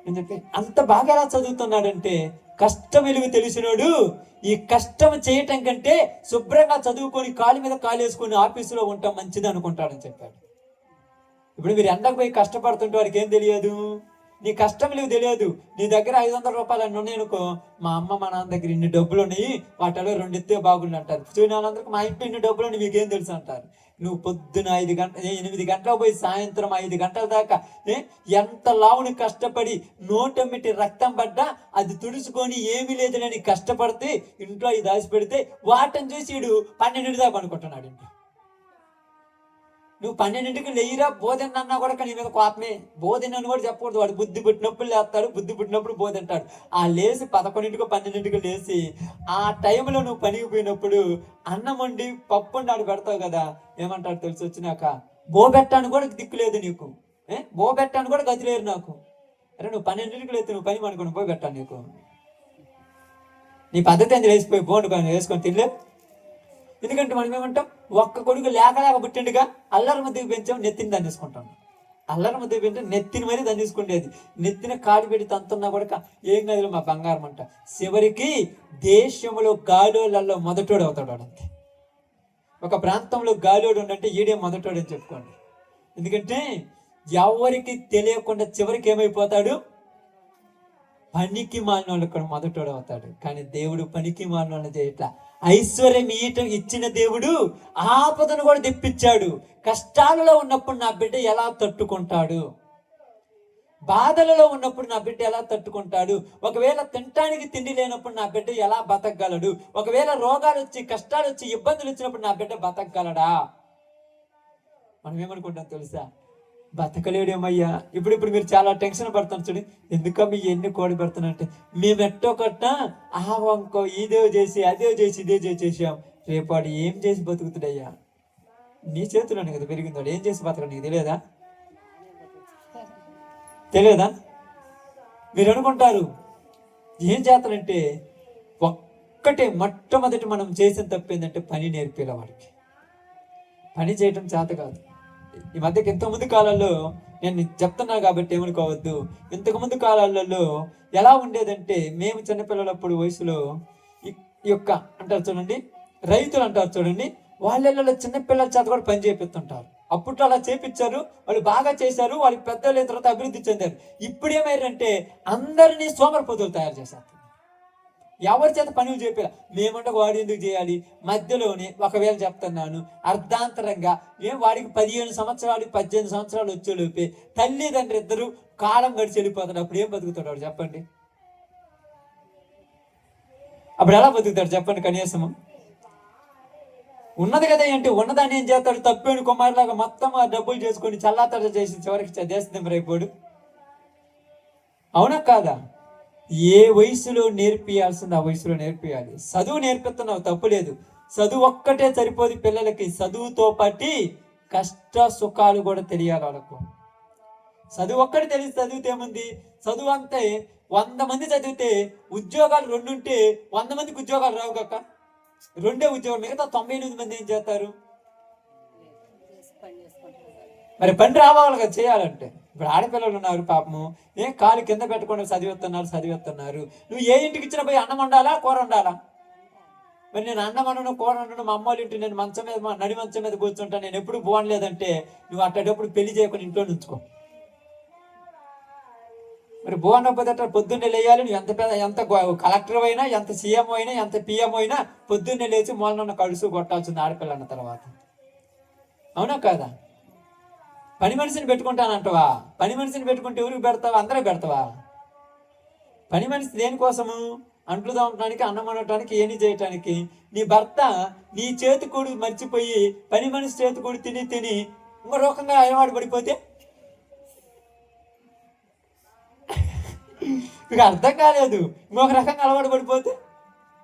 అని చెప్పి అంత బాగా ఎలా చదువుతున్నాడంటే కష్టం విలువ తెలిసినోడు ఈ కష్టం చేయటం కంటే శుభ్రంగా చదువుకొని కాలు మీద కాలు వేసుకొని ఆఫీసులో ఉంటాం మంచిది అనుకుంటాడని చెప్పాడు. ఇప్పుడు మీరు ఎండకు పోయి కష్టపడుతుంటే వాడికి ఏం తెలియదు, నీ కష్టం విలువ తెలియదు. నీ దగ్గర 500 రూపాయలు అన్నీ ఉన్నాయి అనుకో, మా అమ్మ మా నాన్న దగ్గర ఇన్ని డబ్బులు ఉన్నాయి, వాటిలో 2 ఎత్తే బాగుండి అంటారు. చూడాలందరికీ మా ఇంట్లో ఇన్ని డబ్బులు ఉన్నాయి మీకేం తెలుసు అంటారు. నువ్వు పొద్దున 8 గంటలకు పోయి సాయంత్రం 5 గంటల దాకా ఎంత లావుని కష్టపడి నోటెమ్మిటి రక్తం పడ్డా అది తుడుచుకొని ఏమీ లేదని కష్టపడితే ఇంట్లో అవి దాచి పెడితే వాటిని చూసి 12 దాకా అనుకుంటున్నాడు. ఇంట్లో నువ్వు 12ంటికి లేయిరా బోధన అన్నా కూడా నీ మీద కోపమే. బోధన అని కూడా చెప్పకూడదు. వాడు బుద్ధి పుట్టినప్పుడు లేస్తాడు, బుద్ధి పుట్టినప్పుడు బోధంటాడు. ఆ లేచి 11ంటికి 12ంటికి లేచి ఆ టైంలో నువ్వు పనికి పోయినప్పుడు అన్నం వండి పప్పు వండి ఆడు పెడతావు కదా, ఏమంటాడు తెలిసి వచ్చినాక, బోబెట్టాను కూడా దిక్కులేదు నీకు, బోబెట్టాను కూడా గతి లేరు నాకు. అరే నువ్వు 12ంటికి లేస్తే నువ్వు పని అనుకుని బోబెట్టాను నీకు, నీ పద్ధతి అని వేసిపోయి బోండు వేసుకొని తినలేదు. ఎందుకంటే మనం ఏమంటాం, ఒక్క కొడుకు లేక పుట్టిండుగా అల్లరి మధ్యకి పెంచాం, నెత్తిని దాన్ని తీసుకుంటాం. అల్లరి ముద్ద అంటే నెత్తిని మరీ దాన్ని తీసుకుండేది. నెత్తిన కాలు పెట్టి తంతున్నా కూడా ఏం కాదు మా బంగారం అంట. చివరికి దేశంలో గాలోళ్ళల్లో మొదటోడు అవుతాడు అంతే. ఒక ప్రాంతంలో గాలోడు ఉండంటే ఈడే మొదటోడు అని చెప్పుకోండి. ఎందుకంటే ఎవరికి తెలియకుండా చివరికి ఏమైపోతాడు? పనికి మాలిన వాళ్ళు కూడా మొదటోడు అవుతాడు. కానీ దేవుడు పనికి మాలిన వాళ్ళు చేయట్లా. ఐశ్వర్యం ఇచ్చిన దేవుడు ఆపదను కూడా తెప్పించాడు. కష్టాలలో ఉన్నప్పుడు నా బిడ్డ ఎలా తట్టుకుంటాడు? బాధలలో ఉన్నప్పుడు నా బిడ్డ ఎలా తట్టుకుంటాడు? ఒకవేళ తినటానికి తిండి లేనప్పుడు నా బిడ్డ ఎలా బతకగలడు? ఒకవేళ రోగాలు వచ్చి, కష్టాలు వచ్చి, ఇబ్బందులు వచ్చినప్పుడు నా బిడ్డ బతకగలడా? మనం ఏమనుకుంటాం తెలుసా? బతకలేడేమయ్యా. ఇప్పుడు మీరు చాలా టెన్షన్ పడుతున్నారు చూడండి. ఎందుకమ్మా ఎన్ని కోడి పెడుతున్నంటే, మేము ఎట్టో కొట్ట వంకో ఇదే చేసి అదే చేసి ఇదే చేసాం. రేపాడు ఏం చేసి బతుకుతుడయ్యా? నీ చేతుల్లోనే కదా పెరిగిందాడు. ఏం చేసి బతకడం నీకు తెలియదా? మీరు అనుకుంటారు ఏం చేస్తానంటే, ఒక్కటే మొట్టమొదటి మనం చేసిన తప్పు ఏంటంటే పని నేర్పేలా. వాడికి పని చేయటం చేత కాదు. ఈ మధ్యకి ఇంతకుముందు కాలాల్లో నేను చెప్తున్నా కాబట్టి ఏమనుకోవద్దు. ఇంతకుముందు కాలాలలో ఎలా ఉండేదంటే, మేము చిన్నపిల్లలప్పుడు వయసులో ఈ యొక్క అంటారు చూడండి, రైతులు అంటారు చూడండి, వాళ్ళ చిన్నపిల్లల చేత కూడా పని చేపిస్తుంటారు. అప్పట్లో అలా చేపించారు, వాళ్ళు బాగా చేశారు, వాళ్ళకి పెద్దలు అయిన తర్వాత అభివృద్ధి చెందారు. ఇప్పుడు ఏమైందంటే అందరినీ సోమరిపోతులు తయారు చేశారు. ఎవరి చేత పనులు చెప్పారు. మేమంటే వాడు ఎందుకు చేయాలి? మధ్యలోనే ఒకవేళ చెప్తున్నాను, అర్ధాంతరంగా వాడికి 15 సంవత్సరాలు 18 సంవత్సరాలు వచ్చేలోపే తల్లిదండ్రులు ఇద్దరు కాలం గడిచి వెళ్ళిపోతాడు. అప్పుడు ఏం బతుకుతాడు వాడు చెప్పండి? అప్పుడు ఎలా బతుకుతాడు చెప్పండి? కనీసము ఉన్నది కదా అంటే ఉన్నదాన్ని ఏం చేస్తాడు? తప్పేడు కుమారులాగా మొత్తం ఆ డబ్బులు చేసుకొని చల్లాతడ చేసి చివరికి దేశదింపరైపోడు. అవునా కాదా? ఏ వయసులో నేర్పియాల్సింది ఆ వయసులో నేర్పియాలి. చదువు నేర్పిస్తున్నావు, తప్పులేదు. చదువు ఒక్కటే సరిపోదు పిల్లలకి. చదువుతో పాటు కష్ట సుఖాలు కూడా తెలియాలి వాళ్ళకు. చదువు ఒక్కటి తెలిసి చదివితే ఏముంది? చదువు అంతే 100 మంది చదివితే ఉద్యోగాలు 2 ఉంటే 100 మందికి ఉద్యోగాలు రావు కాక 2 ఉద్యోగం. మిగతా 98 మంది ఏం చేస్తారు? మరి పని రావాలి కదా చేయాలంటే. ఇప్పుడు ఆడపిల్లలు ఉన్నారు పాపము, కాలు కింద పెట్టకుండా చదివేస్తున్నారు. నువ్వు ఏ ఇంటికి ఇచ్చిన పోయి అన్నం వండాలా, కూర వండాలా? మరి నేను అన్నం వండను, కూర వండను, మా అమ్మ వాళ్ళ ఇంటి నేను మంచం మీద నడి మంచం మీద కూర్చుంటాను, నేను ఎప్పుడు బాగలేదంటే నువ్వు అట్టేటప్పుడు పెళ్లి చేయకుండా ఇంట్లో ఉంచుకో. మరి బాగున్నపోతే అట్లా పొద్దున్నే లేయాలి. నువ్వు ఎంత కలెక్టర్ అయినా, ఎంత సీఎం అయినా, ఎంత పిఎం అయినా పొద్దున్నే లేచి మూలనున్న కడుసు కొట్టాల్సింది ఆడపిల్ల అన్న తర్వాత. అవునా కాదా? పని మనిషిని పెట్టుకుంటానంటవా? పని మనిషిని పెట్టుకుంటే ఎవరికి పెడతావా? అందరూ పెడతావా? పని మనిషి దేనికోసము? అంట్లు తోమటానికి, అన్నం వండటానికి, ఏమి చేయటానికి. నీ భర్త నీ చేతికూడు మర్చిపోయి పని మనిషి చేతికూడు తిని ఇంకో రకంగా అలవాటు పడిపోతే మీకు అర్థం కాలేదు. ఇంకొక రకంగా అలవాటు పడిపోతే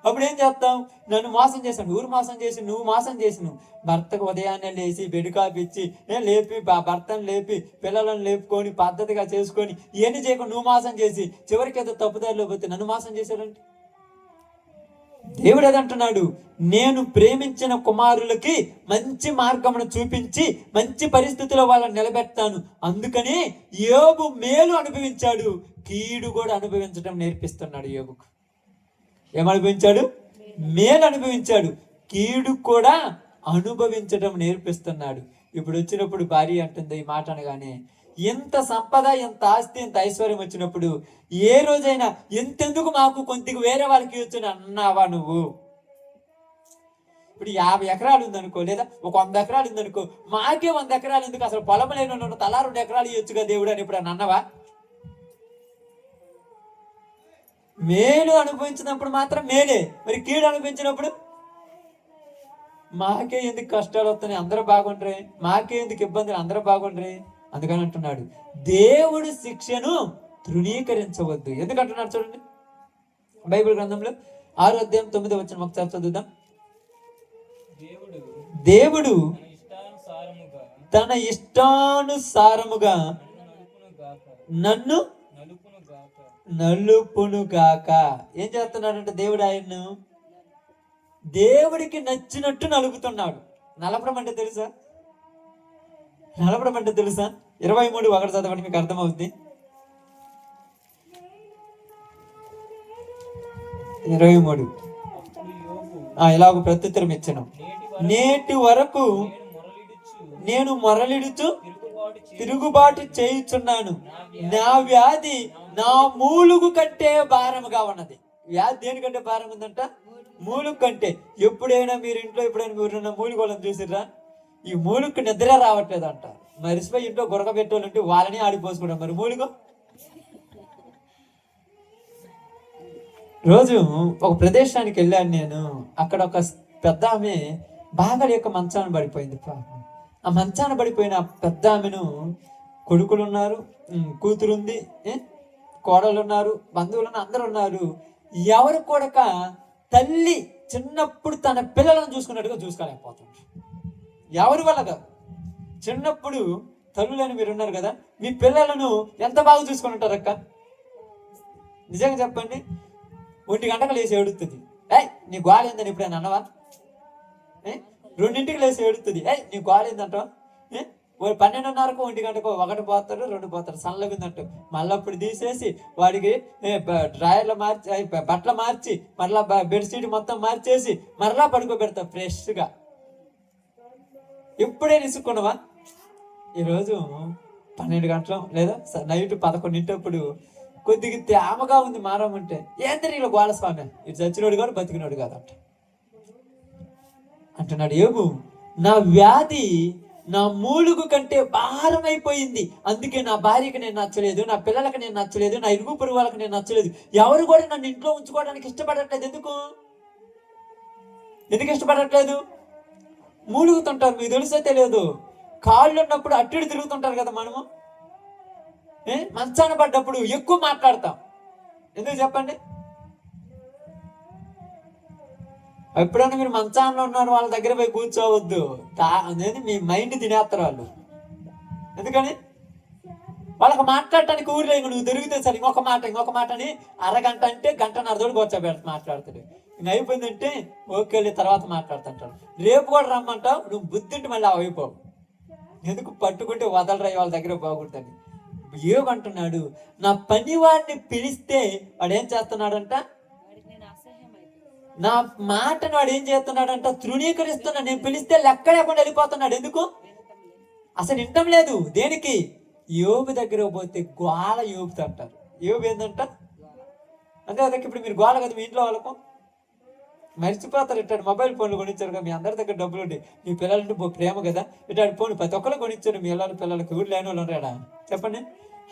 అప్పుడు ఏం చేస్తాం? నన్ను మోసం చేశాను, ఊరు మోసం చేసి, నువ్వు మోసం చేసిను. భర్తకు ఉదయాన్నే లేచి బెడ్ కాపిచ్చి లేపి భర్తను లేపి పిల్లలను లేపుకొని పద్ధతిగా చేసుకొని ఇవన్నీ చేయకుండా నువ్వు మోసం చేసి చివరికి ఏదో తప్పుదారిలో పోతే నన్ను మోసం చేశాడంటే దేవుడు ఏదంటున్నాడు? నేను ప్రేమించిన కుమారులకి మంచి మార్గమును చూపించి మంచి పరిస్థితిలో వాళ్ళని నిలబెడతాను. అందుకని యోబు మేలు అనుభవించాడు, కీడు కూడా అనుభవించడం నేర్పిస్తున్నాడు. యోబుకు ఏమనుభవించాడు? మేలు అనుభవించాడు, కీడు కూడా అనుభవించడం నేర్పిస్తున్నాడు. ఇప్పుడు వచ్చినప్పుడు భార్య అంటుంది ఈ మాట అనగానే, ఎంత సంపద, ఎంత ఆస్తి, ఎంత ఐశ్వర్యం వచ్చినప్పుడు ఏ రోజైనా ఎంతెందుకు మాకు కొంతకు వేరే వాళ్ళకి వచ్చి అన్నావా నువ్వు? ఇప్పుడు 50 ఎకరాలు ఉందనుకో, లేదా ఒక 100 ఎకరాలు ఉందనుకో, మాకే 100 ఎకరాలు ఎందుకు, అసలు పొలం లేని తలా 2 ఎకరాలు ఇవ్వచ్చుగా దేవుడు అని ఇప్పుడు అన్నవా? మేలు అనుభవించినప్పుడు మాత్రం మేలే, మరి కీడు అనుభవించినప్పుడు మాకే ఎందుకు కష్టాలు వస్తున్నాయి, అందరూ బాగుండ్రే, మాకే ఎందుకు ఇబ్బందులు, అందరూ బాగుండ్రే. అందుకని అంటున్నాడు, దేవుడు శిక్షను తృణీకరించవద్దు. ఎందుకంటున్నాడు చూడండి, బైబిల్ గ్రంథంలో 6వ అధ్యాయం 9వ వచనం ఒకసారి చదువుదాం. దేవుడు తన ఇష్టానుసారముగా నన్ను నలుపునుగాక. ఏం చేస్తున్నాడంటే దేవుడు ఆయన్ను దేవుడికి నచ్చినట్టు నలుపుతున్నాడు. నలపడం అంటే తెలుసా? 23 చదవండి, మీకు అర్థమవుద్ది. 23 ఇలాగ ప్రత్యుత్తరం ఇచ్చను. నేటి వరకు నేను మొరలిడుచు తిరుగుబాటు చేయుచున్నాను. నా వ్యాధి నా మూలుగు కంటే భారముగా ఉన్నది. వ్యాధి దేనికంటే భారం ఉందంట? మూలుగు కంటే. ఎప్పుడైనా మీరు ఇంట్లో ఎప్పుడైనా మూలుగు వాళ్ళని చూసిర్రా? ఈ మూలుగుకి నిద్ర రావట్లేదంట. మరిసిపోయి ఇంట్లో గొరక పెట్టాలంటే వాళ్ళని ఆడిపోసుకుంటాం. మరి మూలుగు రోజు ఒక ప్రదేశానికి వెళ్ళాను నేను. అక్కడ ఒక పెద్ద ఆమె బాగా లేక మంచాన పడిపోయింది. ఆ మంచాన పడిపోయిన పెద్ద ఆమెను కొడుకులు ఉన్నారు, కూతురుంది, కోడలు ఉన్నారు, బంధువులు అందరూ ఉన్నారు. ఎవరు కొడక తల్లి చిన్నప్పుడు తన పిల్లలను చూసుకున్నట్టుగా చూసుకోలేకపోతుంది. ఎవరి వల్ల కాదు. చిన్నప్పుడు తల్లులని మీరు ఉన్నారు కదా, మీ పిల్లలను ఎంత బాగా చూసుకుని ఉంటారు అక్క? నిజంగా చెప్పండి. 1 గంటకు లేచి ఏడుస్తుంది, నీ గోళేందని ఎప్పుడైనా అన్నవా? 2ంటికి లేచి ఏడుస్తుంది, నీ గోళేందంటావా? 12:30కు 1 గంటకు 1 పోతారు, 2 పోతారు, సన్నగుందంటూ. మళ్ళీ అప్పుడు తీసేసి వాడికి డ్రాయర్లు మార్చి, బట్టలు మార్చి, మరలా బెడ్షీట్ మొత్తం మార్చేసి మరలా పడుకోబెడతా ఫ్రెష్గా. ఎప్పుడే నిసుకున్నావా? ఈరోజు 12 గంటలు లేదా నైట్ 11 కొద్దిగా తేమగా ఉంది మారమంటే, ఏంటని ఇలా గోళస్వామి, ఇటు చచ్చినోడు కాదు బతికినోడు కాదంట అంటున్నాడు యోబు. నా వ్యాధి నా మూలుగు కంటే భారమైపోయింది. అందుకే నా భార్యకి నేను నచ్చలేదు, నా పిల్లలకు నేను నచ్చలేదు, నా ఇరుగు పొరుగు వాళ్ళకి నేను నచ్చలేదు. ఎవరు కూడా నన్ను ఇంట్లో ఉంచుకోవడానికి ఇష్టపడట్లేదు. ఎందుకు ఇష్టపడట్లేదు? మూలుగుతుంటారు. మీకు తెలిసే తెలియదు, కాళ్ళు ఉన్నప్పుడు అట్టిడి తిరుగుతుంటారు కదా. మనము మంచాన పడ్డప్పుడు ఎక్కువ మాట్లాడతాం. ఎందుకు చెప్పండి? ఎప్పుడైనా మీరు మంచానంలో ఉన్నారు, వాళ్ళ దగ్గర పోయి కూర్చోవద్దు. అనేది మీ మైండ్ తినేస్తారు వాళ్ళు. ఎందుకని? వాళ్ళకి మాట్లాడటానికి ఊరిలో నువ్వు దొరికితే సరే ఇంకొక మాట అని అరగంట అంటే 1:30 కూర్చోబెడతా మాట్లాడుతాడు. ఇంక అయిపోయిందంటే ఓకే తర్వాత మాట్లాడుతుంటాడు. రేపు కూడా రమ్మంటావు, నువ్వు బుద్ధింటి మళ్ళీ అయిపోవు. ఎందుకు? పట్టుకుంటే వదలరా వాళ్ళ దగ్గర బాగుంటుంది. ఏమంటున్నాడు? నా పని వాడిని పిలిస్తే వాడు ఏం చేస్తున్నాడంట? నా మాటను వాడు ఏం చేస్తున్నాడంట? తృణీకరిస్తున్నాడు. నేను పిలిస్తే లెక్క లేకుండా వెళ్ళిపోతున్నాడు. ఎందుకు? అసలు వింటం లేదు. దేనికి? యోబు దగ్గర పోతే గోళ యోబుతో అంటారు. యోబు ఏందంట? అంతే కదా. ఇప్పుడు మీరు గోళ కదా మీ ఇంట్లో వాళ్ళకు మర్చిపోతారు. ఇట్టాడు మొబైల్ ఫోన్లు కొనిచ్చారు కదా, మీ అందరి దగ్గర డబ్బులు ఉండి, మీ పిల్లలంటే ప్రేమ కదా, ఇట్లాంటి ఫోన్ ప్రతి ఒక్కరు కొనిచ్చారు. మీ పిల్లలకి ఊరు లేని వాళ్ళు ఉన్నాడా చెప్పండి?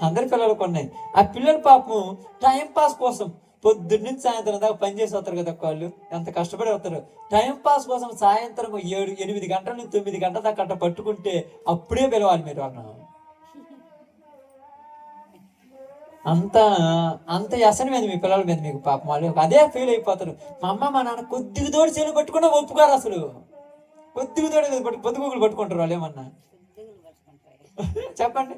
అందరి పిల్లలకు ఉన్నాయి. ఆ పిల్లల పాపం టైం పాస్ కోసం పొద్దున్న నుంచి సాయంత్రం దాకా పనిచేసి వస్తారు కదా వాళ్ళు, ఎంత కష్టపడి వస్తారు. టైం పాస్ కోసం సాయంత్రం 7-8 గంటల నుంచి 9 గంటల దాకా అట్ట పట్టుకుంటే అప్పుడే పిలవాలి మీరు అన్న. అంత వ్యసనం మీద మీ పిల్లల మీద మీకు పాపం వాళ్ళు అదే ఫీల్ అయిపోతారు. మా అమ్మ మా నాన్న కొద్దిగా తోడు చేలు పట్టుకున్నా ఒప్పుకోరు. అసలు కొద్దిగా తోడు పొద్దుగూకులు పట్టుకుంటారు వాళ్ళు. ఏమన్నా చెప్పండి,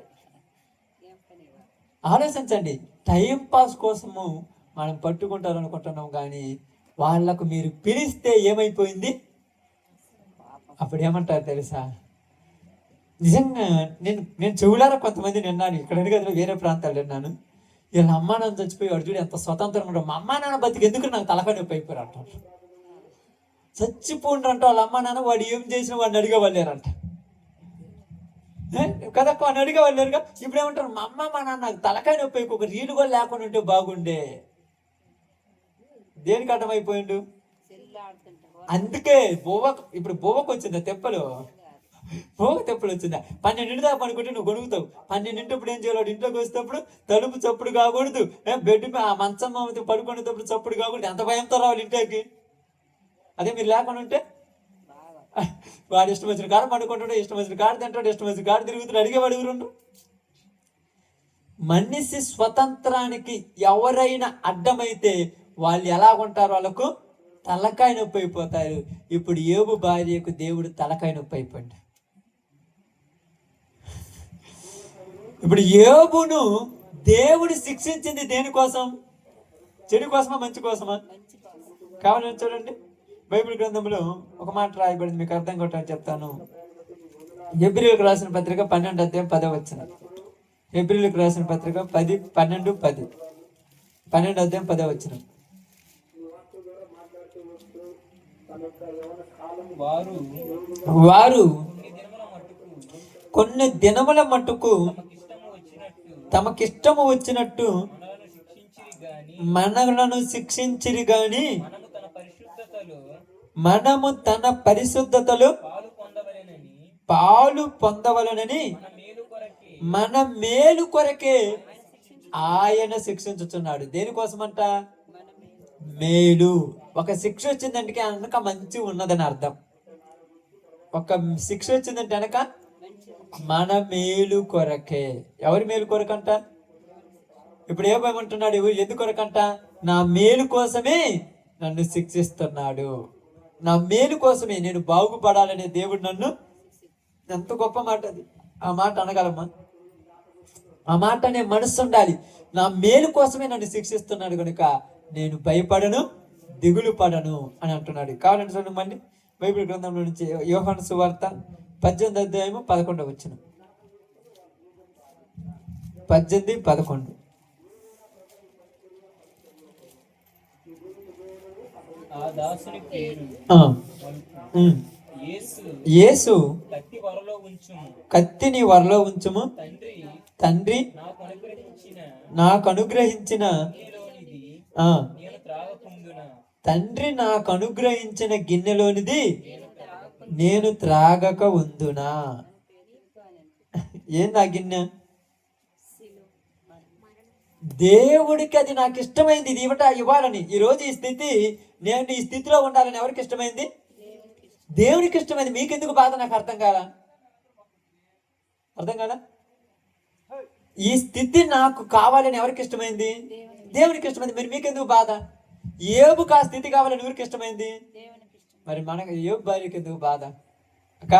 ఆలోచించండి. టైం పాస్ కోసము మనం పట్టుకుంటారు అనుకుంటున్నాం, కానీ వాళ్ళకు మీరు పిలిస్తే ఏమైపోయింది? అప్పుడు ఏమంటారు తెలుసా? నిజంగా నేను చెవులారా కొంతమంది విన్నాను. ఇక్కడ కదా వేరే ప్రాంతాలు విన్నాను. వీళ్ళ అమ్మా నాన్న చచ్చిపోయి వాడు చూడు ఎంత స్వతంత్రంగా ఉంటాడు. మా అమ్మా నాన్న బతికి ఎందుకు నాకు తలకాయ నొప్పి అయిపోయారు అంటారు. చచ్చిపోండ్రంట వాళ్ళ అమ్మా నాన్న. వాడు ఏం చేసినా వాడిని అడిగేవాళ్ళేరంట కదా, వాడిని అడిగేవాళ్ళేరుగా. ఇప్పుడు ఏమంటారు? మా అమ్మ మా నాన్న నాకు తలకాయ నొప్పి అయిపో, ఒక రీలు కూడా లేకుండా ఉంటే బాగుండే. దేనికి అర్థమైపోయిండు? అందుకే ఇప్పుడు బోవకు వచ్చిందా తెప్పలు? తెప్పులు వచ్చిందా? 12 దాకా పడుకుంటే నువ్వు గొడుగుతావు. 12 ఏం చేయాలి? ఇంట్లోకి వచ్చేటప్పుడు తలుపు చప్పుడు కాకూడదు, బెడ్ ఆ మంచం పడుకునేటప్పుడు చప్పుడు కాకూడదు. ఎంత భయంతో రావాలి ఇంట్లోకి. అదే మీరు లేకుండా ఉంటే వాడు ఇష్టం వచ్చిన కాడ పడుకుంటాడు, ఇష్టం వచ్చిన కాడ తింటాడు, ఇష్టం వచ్చిన కాడ తిరుగుతాడు. అడిగేవాడు ఎవరు? మనిషి స్వతంత్రానికి ఎవరైనా అడ్డమైతే వాళ్ళు ఎలాగుంటారు? వాళ్ళకు తలకాయ నొప్పి అయిపోతారు. ఇప్పుడు యోబు భార్యకు దేవుడు తలకాయ నొప్పి అయిపోయింది. ఇప్పుడు యోబును దేవుడు శిక్షించింది దేనికోసం? చెడు కోసమా మంచి కోసమా? కావాలని చూడండి, బైబిల్ గ్రంథంలో ఒక మాట రాయబడింది, మీకు అర్థం కొట్టాలని చెప్తాను. హెబ్రీయులకు రాసిన పత్రిక 12 అధ్యాయం 10 వచనం. హెబ్రీయులకు రాసిన పత్రిక 12 అధ్యాయం 10 వచనం. వారు కొన్ని దినముల మట్టుకు తమకిష్టము వచ్చినట్టు మనలను శిక్షించిరి గాని మనము తన పరిశుద్ధతలో పాలు పొందవలనని మన మేలు కొరకే ఆయన శిక్షించుచున్నాడు. దేనికోసమంట? మేలు. ఒక శిక్ష వచ్చిందంటే వెనక మంచి ఉన్నదని అర్థం. ఒక శిక్ష వచ్చిందంటే వెనక మన మేలు కొరకే. ఎవరి మేలు కొరకంట? ఇప్పుడు ఏమంటున్నాడు? ఎందుకు కొరకంట? నా మేలు కోసమే నన్ను శిక్షిస్తున్నాడు. నా మేలు కోసమే, నేను బాగుపడాలనే దేవుడు నన్ను. ఎంత గొప్ప మాట అది! ఆ మాట అనగలమా? ఆ మాట అనే మనసు ఉండాలి. నా మేలు కోసమే నన్ను శిక్షిస్తున్నాడు కనుక నేను భయపడను, దిగులు పడను అని అంటున్నాడు. కావాలంటే చూడండి మళ్ళీ బైబిల్ గ్రంథంలో నుంచి యోహాను సువార్త 18 అధ్యాయం 11 వచనం. 18:11. యేసు కత్తిని వరలో ఉంచుము, తండ్రి నాకు అనుగ్రహించిన తండ్రి నాకు అనుగ్రహించిన గిన్నెలోనిది నేను త్రాగక ఉందునా. ఏంది ఆ గిన్నె? దేవుడికి అది నాకు ఇష్టమైంది, ఇది ఇవ్వాలని. ఈరోజు ఈ స్థితి, నేను ఈ స్థితిలో ఉండాలని ఎవరికి ఇష్టమైంది? దేవునికి ఇష్టమైంది. మీకెందుకు బాధ? నాకు అర్థం కాదా? ఈ స్థితి నాకు కావాలని ఎవరికి ఇష్టమైంది? దేవునికి ఇష్టమైంది. మరి మీకెందుకు బాధ? ఏబుకు ఆ స్థితి కావాలని ఎవరికి ఇష్టమైంది? మరి మనకు ఏబు భార్యకి ఎందుకు బాధ? అక్క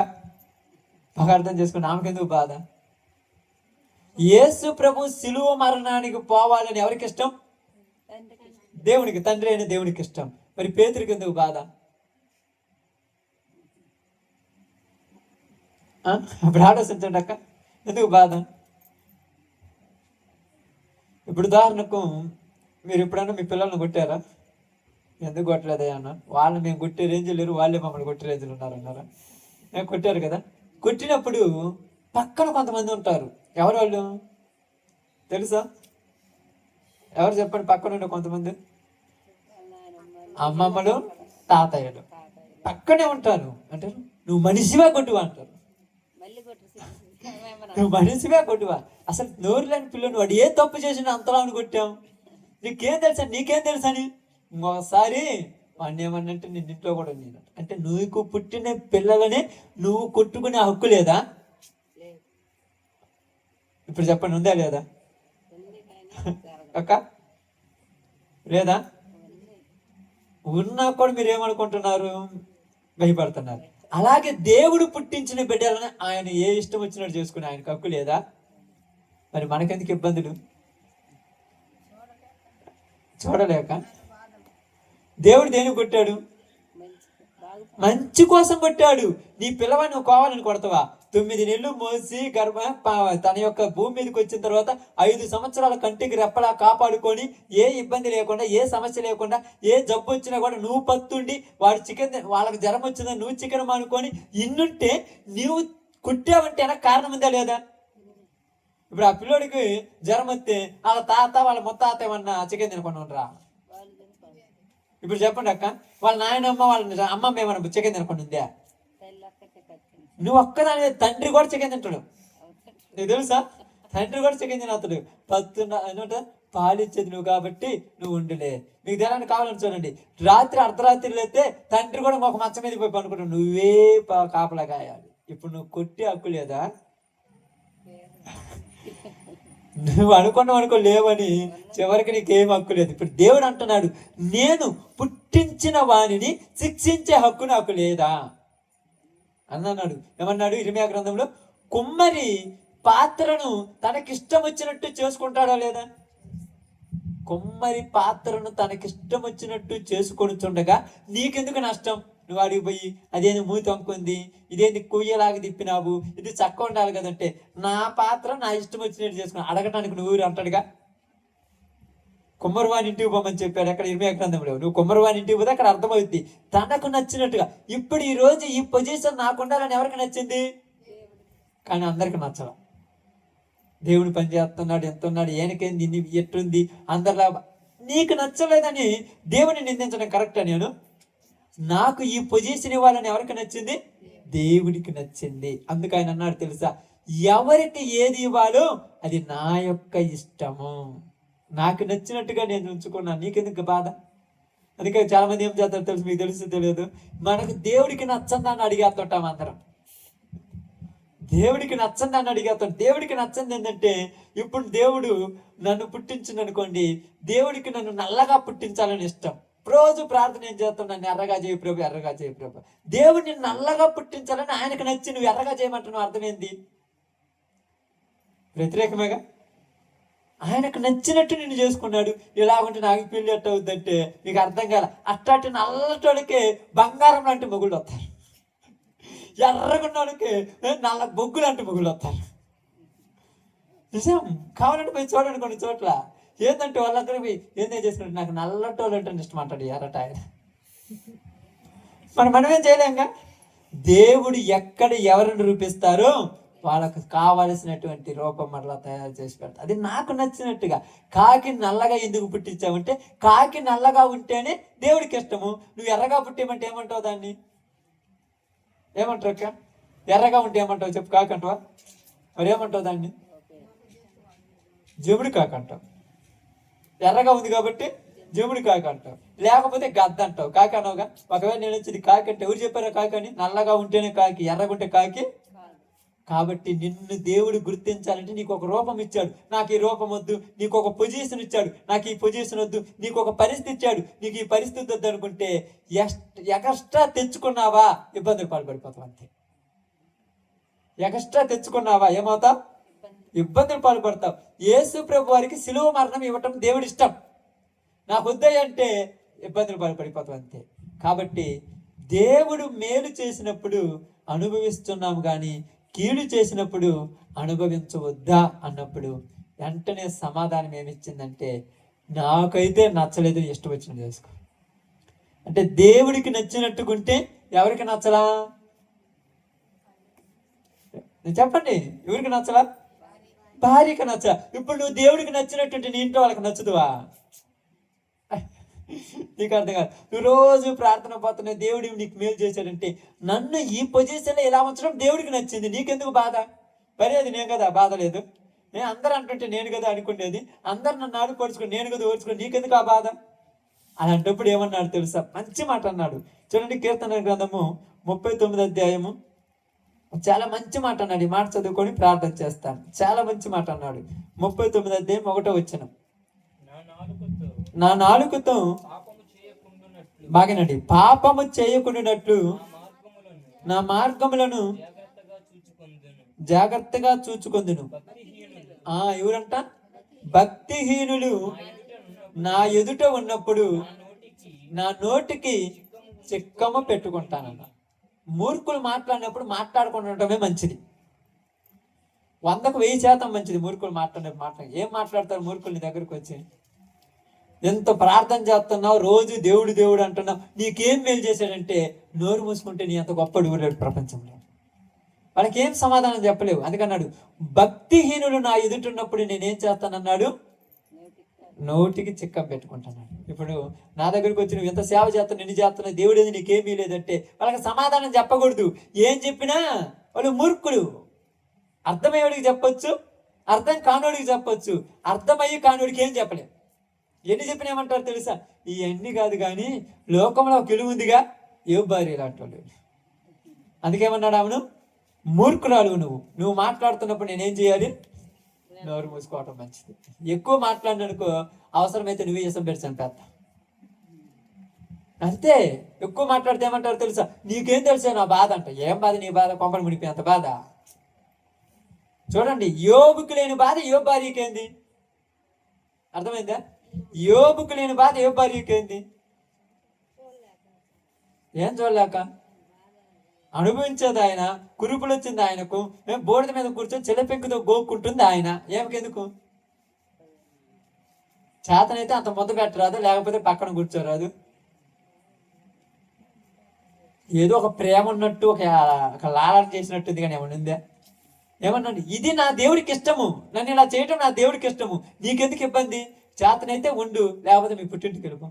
బాగా అర్థం చేసుకుని ఆమెకెందుకు బాధ? యేసు ప్రభు శిలువ మరణానికి పోవాలని ఎవరికి ఇష్టం? దేవునికి, తండ్రి అయిన దేవునికి ఇష్టం. మరి పేతురికి ఎందుకు బాధ? అప్పుడు ఆలోచించండి అక్క, ఎందుకు బాధ? ఇప్పుడు ఉదాహరణకు మీరు ఎప్పుడైనా మీ పిల్లల్ని కొట్టారా? ఎందుకు కొట్టలేదా అన్న? వాళ్ళు మేము కొట్టే రేంజ్ లేరు, వాళ్ళే మమ్మల్ని కొట్టే రేంజ్లు ఉన్నారన్నారా? కొట్టారు కదా. కొట్టినప్పుడు పక్కన కొంతమంది ఉంటారు. ఎవరు వాళ్ళు తెలుసా? ఎవరు చెప్పండి? పక్కన ఉండే కొంతమంది అమ్మమ్మలు, తాతయ్యలు పక్కనే ఉంటారు. అంటారు నువ్వు మనిషివా కొట్టువా అంటారు. నువ్వు మనిషివా కొట్టువా? అసలు నోరు లేని పిల్లని వాడు ఏ తప్పు చేసినా అంతలా అని కొట్టావు. నీకేం తెలుసా అని ఇంకోసారి వాడిని ఏమన్నంటే నేను ఇంట్లో కూడా నేను అంటే నువ్వు పుట్టిన పిల్లలని నువ్వు కొట్టుకునే హక్కు లేదా? ఇప్పుడు చెప్పండి, ఉందా లేదా అక్క? లేదా? ఉన్నా కూడా మీరు ఏమనుకుంటున్నారు? భయపడుతున్నారు. అలాగే దేవుడు పుట్టించిన బిడ్డలని ఆయన ఏ ఇష్టం వచ్చినట్టు చేసుకుని ఆయనకు హక్కు లేదా? మరి మనకెందుకు ఇబ్బందులు? చూడలేక. దేవుడు దేనికి కొట్టాడు? మంచి కోసం కొట్టాడు. నీ పిల్లవాడిని నువ్వు కావాలని కొడతావా? 9 నెలలు మోసి తన యొక్క భూమి మీదకి వచ్చిన తర్వాత 5 సంవత్సరాల కంటికి రెప్పలా కాపాడుకొని ఏ ఇబ్బంది లేకుండా, ఏ సమస్య లేకుండా, ఏ జబ్బు వచ్చినా కూడా నువ్వు పత్తుండి వాళ్ళకి జ్వరం వచ్చిందని నువ్వు చికెన్ మానుకొని ఇన్నుంటే నువ్వు కుట్టావంటే వెనక కారణం ఉందా లేదా? ఇప్పుడు ఆ పిల్లోడికి జ్వరం వస్తే వాళ్ళ తాత వాళ్ళ ముత్తాత ఏమన్నా చికెన్ తినకుండా ఉండరా? ఇప్పుడు చెప్పండి అక్క, వాళ్ళ నాయనమ్మ వాళ్ళ అమ్మమ్మ ఏమన్నా చికెన్ తినకుండా ఉందా? నువ్వు ఒక్కదాని, తండ్రి కూడా చికెన్ తింటాడు. నీకు తెలుసా? తండ్రి కూడా చికెన్ తినవుతాడు. పాలిచ్చేది నువ్వు కాబట్టి నువ్వు ఉండులే. మీకు తెలని కావాలని చూడండి, రాత్రి అర్ధరాత్రి అయితే తండ్రి కూడా ఒక మంచం మీద పోయి పనుకుంటావు. నువ్వే కాపలా కాయాలి. ఇప్పుడు నువ్వు కొట్టి హక్కు లేదా? నువ్వు అనుకో లేవని చివరికి నీకేం హక్కు లేదు. ఇప్పుడు దేవుడు అంటున్నాడు, నేను పుట్టించిన వాణిని శిక్షించే హక్కు నాకు లేదా అన్నాడు. ఏమన్నాడు? ఇర్మీయా గ్రంథంలో, కుమ్మరి పాత్రను తనకిష్టం వచ్చినట్టు చేసుకుంటాడా లేదా? కుమ్మరి పాత్రను తనకిష్టం వచ్చినట్టు చేసుకొని చుండగా నీకెందుకు నష్టం? నువ్వు అడిగి పోయి అదేంది మూతి వంకుంది, ఇదేంది కొయ్యలాగా తిప్పినావు, ఇది చక్క ఉండాలి కదంటే నా పాత్ర నా ఇష్టం వచ్చినట్టు చేసుకున్నా అడగటానికి నువ్వు అంటాడుగా. కుమ్మరివాని ఇంటికి పోమని చెప్పాడు అక్కడ ఇర్మియా గ్రంథంలో. నువ్వు కుమ్మరివాని ఇంటికి పోతే అక్కడ అర్థమవుద్ది తనకు నచ్చినట్టుగా. ఇప్పుడు ఈ రోజు ఈ పొజిషన్ నాకు ఉండాలని ఎవరికి నచ్చింది? కానీ అందరికి నచ్చడం. దేవుని పని చేస్తున్నాడు, ఎంత ఉన్నాడు, ఏనకేంది, ఇన్ని ఎట్టుంది, అందరిలా నీకు నచ్చలేదని దేవుని నిందించడం కరెక్టా? నేను నాకు ఈ పొజిషన్ ఇవ్వాలని ఎవరికి నచ్చింది? దేవుడికి నచ్చింది. అందుకు ఆయన అన్నాడు తెలుసా, ఎవరికి ఏది ఇవ్వాలో అది నా యొక్క ఇష్టము, నాకు నచ్చినట్టుగా నేను ఉంచుకున్నాను, నీకెందుకు బాధ? అందుకే చాలా మంది ఏం చేస్తారు తెలుసు, మీకు తెలుసు తెలియదు, మనకు దేవుడికి నచ్చందని అడిగేస్తుంటాం అందరం. దేవుడికి నచ్చందని అడిగేస్తాం. దేవుడికి నచ్చంది ఏంటంటే, ఇప్పుడు దేవుడు నన్ను పుట్టించింది అనుకోండి, దేవుడికి నన్ను నల్లగా పుట్టించాలని ఇష్టం. రోజు ప్రార్థన ఏం చేస్తాం, నన్ను ఎర్రగా చేయి ప్రభు, ఎర్రగా చేయి ప్రభు. దేవుడిని నల్లగా పుట్టించాలని ఆయనకు నచ్చి నువ్వు ఎర్రగా చేయమంటున్నావు, అర్థమైంది? వ్యతిరేకమేగా. ఆయనకు నచ్చినట్టు నిన్ను చేసుకున్నాడు. ఇలాగుంటే నాకు పెళ్లి ఎట్ట అవుద్దంటే మీకు అర్థం కాల. అట్టాటి నల్లటోడికే బంగారం లాంటి మొగుళ్ళు వస్తారు, ఎర్రగున్నోడికి నల్ల బొగ్గు లాంటి మొగుళ్ళు వస్తారు. నిజం. కావాలంటే పోయి చూడండి కొన్ని చోట్ల. ఏంటంటే వాళ్ళందరూ పోయి ఏందో చేసినట్టు నాకు నల్లటోళ్ళు అంటే ఇష్టం అంటాడు ఎర్రట ఆయన. మనమేం చేయలేంగా. దేవుడు ఎక్కడ ఎవరిని రూపిస్తారో వాళ్ళకు కావలసినటువంటి రూపం మరలా తయారు చేసి పెడతా. అది నాకు నచ్చినట్టుగా. కాకి నల్లగా ఎందుకు పుట్టించావంటే, కాకి నల్లగా ఉంటేనే దేవుడికి ఇష్టము. నువ్వు ఎర్రగా పుట్టేమంటే ఏమంటావు దాన్ని? ఏమంటారు అక్క? ఎర్రగా ఉంటే ఏమంటావు చెప్పు? కాకంటావా? మరి ఏమంటావు దాన్ని? జముడి కాకంటావు. ఎర్రగా ఉంది కాబట్టి జముడి కాకంటావు, లేకపోతే గద్ద అంటావు. కాకి అనవుగా. ఒకవేళ నేను వచ్చింది కాకి అంటే ఎవరు చెప్పారో కాకి అని? నల్లగా ఉంటేనే కాకి, ఎర్రగుంటే కాకి. కాబట్టి నిన్ను దేవుడు గుర్తించాలంటే నీకు ఒక రూపం ఇచ్చాడు. నాకు ఈ రూపం వద్దు, నీకు ఒక పొజిషన్ ఇచ్చాడు. నాకు ఈ పొజిషన్ వద్దు, నీకు ఒక పరిస్థితి ఇచ్చాడు. నీకు ఈ పరిస్థితి వద్దు అనుకుంటే ఎక్స్ట్రా తెచ్చుకున్నావా ఇబ్బందులు పాల్పడిపోతావు. అంతే. ఎక్స్ట్రా తెచ్చుకున్నావా ఏమవుతావు? ఇబ్బందులు పాల్పడతావు. యేసు ప్రభు వారికి సిలువ మరణం ఇవ్వటం దేవుడి ఇష్టం. నాకు వద్దయ్య అంటే ఇబ్బందులు పాల్పడిపోతావు. అంతే. కాబట్టి దేవుడు మేలు చేసినప్పుడు అనుభవిస్తున్నాము, కానీ కీడు చేసినప్పుడు అనుభవించవద్దా అన్నప్పుడు వెంటనే సమాధానం ఏమిచ్చిందంటే, నాకైతే నచ్చలేదు, ఇష్టం వచ్చినట్టు చేసుకో. అంటే దేవుడికి నచ్చినట్టుకుంటే ఎవరికి నచ్చలా? చెప్పండి, ఎవరికి నచ్చలా? భార్యకి నచ్చలా. ఇప్పుడు నువ్వు దేవుడికి నచ్చినట్టుంటే నీ ఇంట్లో వాళ్ళకి నచ్చుదువా? నీకు అర్థం కాదు. నువ్వు రోజు ప్రార్థన పోతున్నా, దేవుడు నీకు మేలు చేశాడంటే, నన్ను ఈ పొజిషన్లో ఇలా ఉంచడం దేవుడికి నచ్చింది, నీకెందుకు బాధ? పర్లేదు నేను కదా, బాధ లేదు. నేను అందరూ అంటుంటే నేను కదా అనుకునేది, అందరు నన్ను ఆడుపడుచుకుని నేను కదా ఓర్చుకుని, నీకెందుకు ఆ బాధ? అలాంటప్పుడు ఏమన్నాడు తెలుసా? మంచి మాట అన్నాడు. చూడండి, కీర్తన గ్రంథము 39వ అధ్యాయము చాలా మంచి మాట అన్నాడు. ఈ మాట చదువుకొని ప్రార్థన చేస్తాను. చాలా మంచి మాట అన్నాడు. 39వ అధ్యాయం 1వ వచనం. నా నాలుకతో బాగానండి, పాపము చేయకుండానట్లు నా మార్గములను జాగ్రత్తగా చూచుకొందును. ఎవరంట? భక్తిహీనులు నా ఎదుట ఉన్నప్పుడు నా నోటికి చిక్కము పెట్టుకుంటానన్న. మూర్ఖులు మాట్లాడినప్పుడు మాట్లాడకుండా ఉండటమే మంచిది. 100కు 1000% మంచిది. మూర్ఖులు మాట్లాడినప్పుడు ఏం మాట్లాడతారు మూర్ఖులు నీ దగ్గరకు వచ్చి? ఎంత ప్రార్థన చేస్తున్నావు, రోజు దేవుడు దేవుడు అంటున్నావు, నీకేం మేలు చేశాడంటే నోరు మూసుకుంటే నీ అంత గొప్పడు లేడు ప్రపంచంలో. వాళ్ళకి ఏం సమాధానం చెప్పలేవు. అందుకన్నాడు, భక్తిహీనులు నా ఎదుటిన్నప్పుడు నేనేం చేస్తానన్నాడు? నోటికి చిక్కం పెట్టుకుంటున్నాడు. ఇప్పుడు నా దగ్గరికి వచ్చి నువ్వు ఎంత సేవ చేస్తావు, నిన్ను చేస్తున్నా, దేవుడు ఏది నీకేమీ లేదంటే వాళ్ళకి సమాధానం చెప్పకూడదు. ఏం చెప్పినా వాళ్ళు మూర్ఖులు. అర్థమయ్యేవాడికి చెప్పొచ్చు, అర్థం కానోడికి చెప్పొచ్చు. అర్థమయ్యి కానోడికి ఏం చెప్పలేవు. ఎన్ని చెప్పిన ఏమంటారు తెలుసా? ఇవన్నీ కాదు, కానీ లోకంలో ఒక విలువ ఉందిగా, ఏ భార్య ఇలాంటి వాళ్ళు. అందుకేమన్నాడు ఆమెను? మూర్ఖురాలు నువ్వు మాట్లాడుతున్నప్పుడు నేనేం చేయాలి? నోరు మూసుకోవటం మంచిది. ఎక్కువ మాట్లాడిననుకో అవసరమైతే నువ్వే చేసాం పెట్టి చంపేస్తా. అంతే. ఎక్కువ మాట్లాడితే ఏమంటారు తెలుసా? నీకేం తెలుసా నా బాధ అంట. ఏం బాధ నీ బాధ? కొంపని మునిపోయి అంత బాధ. చూడండి, యోబుకు లేని బాధ యోబు భార్యకేంది? అర్థమైందా? యోబుకు లేని బాధ యోబు భార్యకేంది? ఏం చూడలేక అనుభవించేది ఆయన, కురుపులు వచ్చింది ఆయనకు, బోర్డు మీద కూర్చొని చెలపెంకుతో గోక్కుంటుంది ఆయన. ఏమికెందుకు? చేతనైతే అంత ముద్ద పెట్టరాదు, లేకపోతే పక్కన కూర్చోరాదు. ఏదో ఒక ప్రేమ ఉన్నట్టు, ఒక లాలన చేసినట్టుంది, కానీ ఏమన్నా ఉందా? ఏమన్నాడు? ఇది నా దేవుడికి ఇష్టము, నన్ను ఇలా చేయటం నా దేవుడికి ఇష్టము, నీకెందుకు ఇబ్బంది? చేతనైతే ఉండు, లేకపోతే మీ పుట్టింటికి వెళ్ళిపో.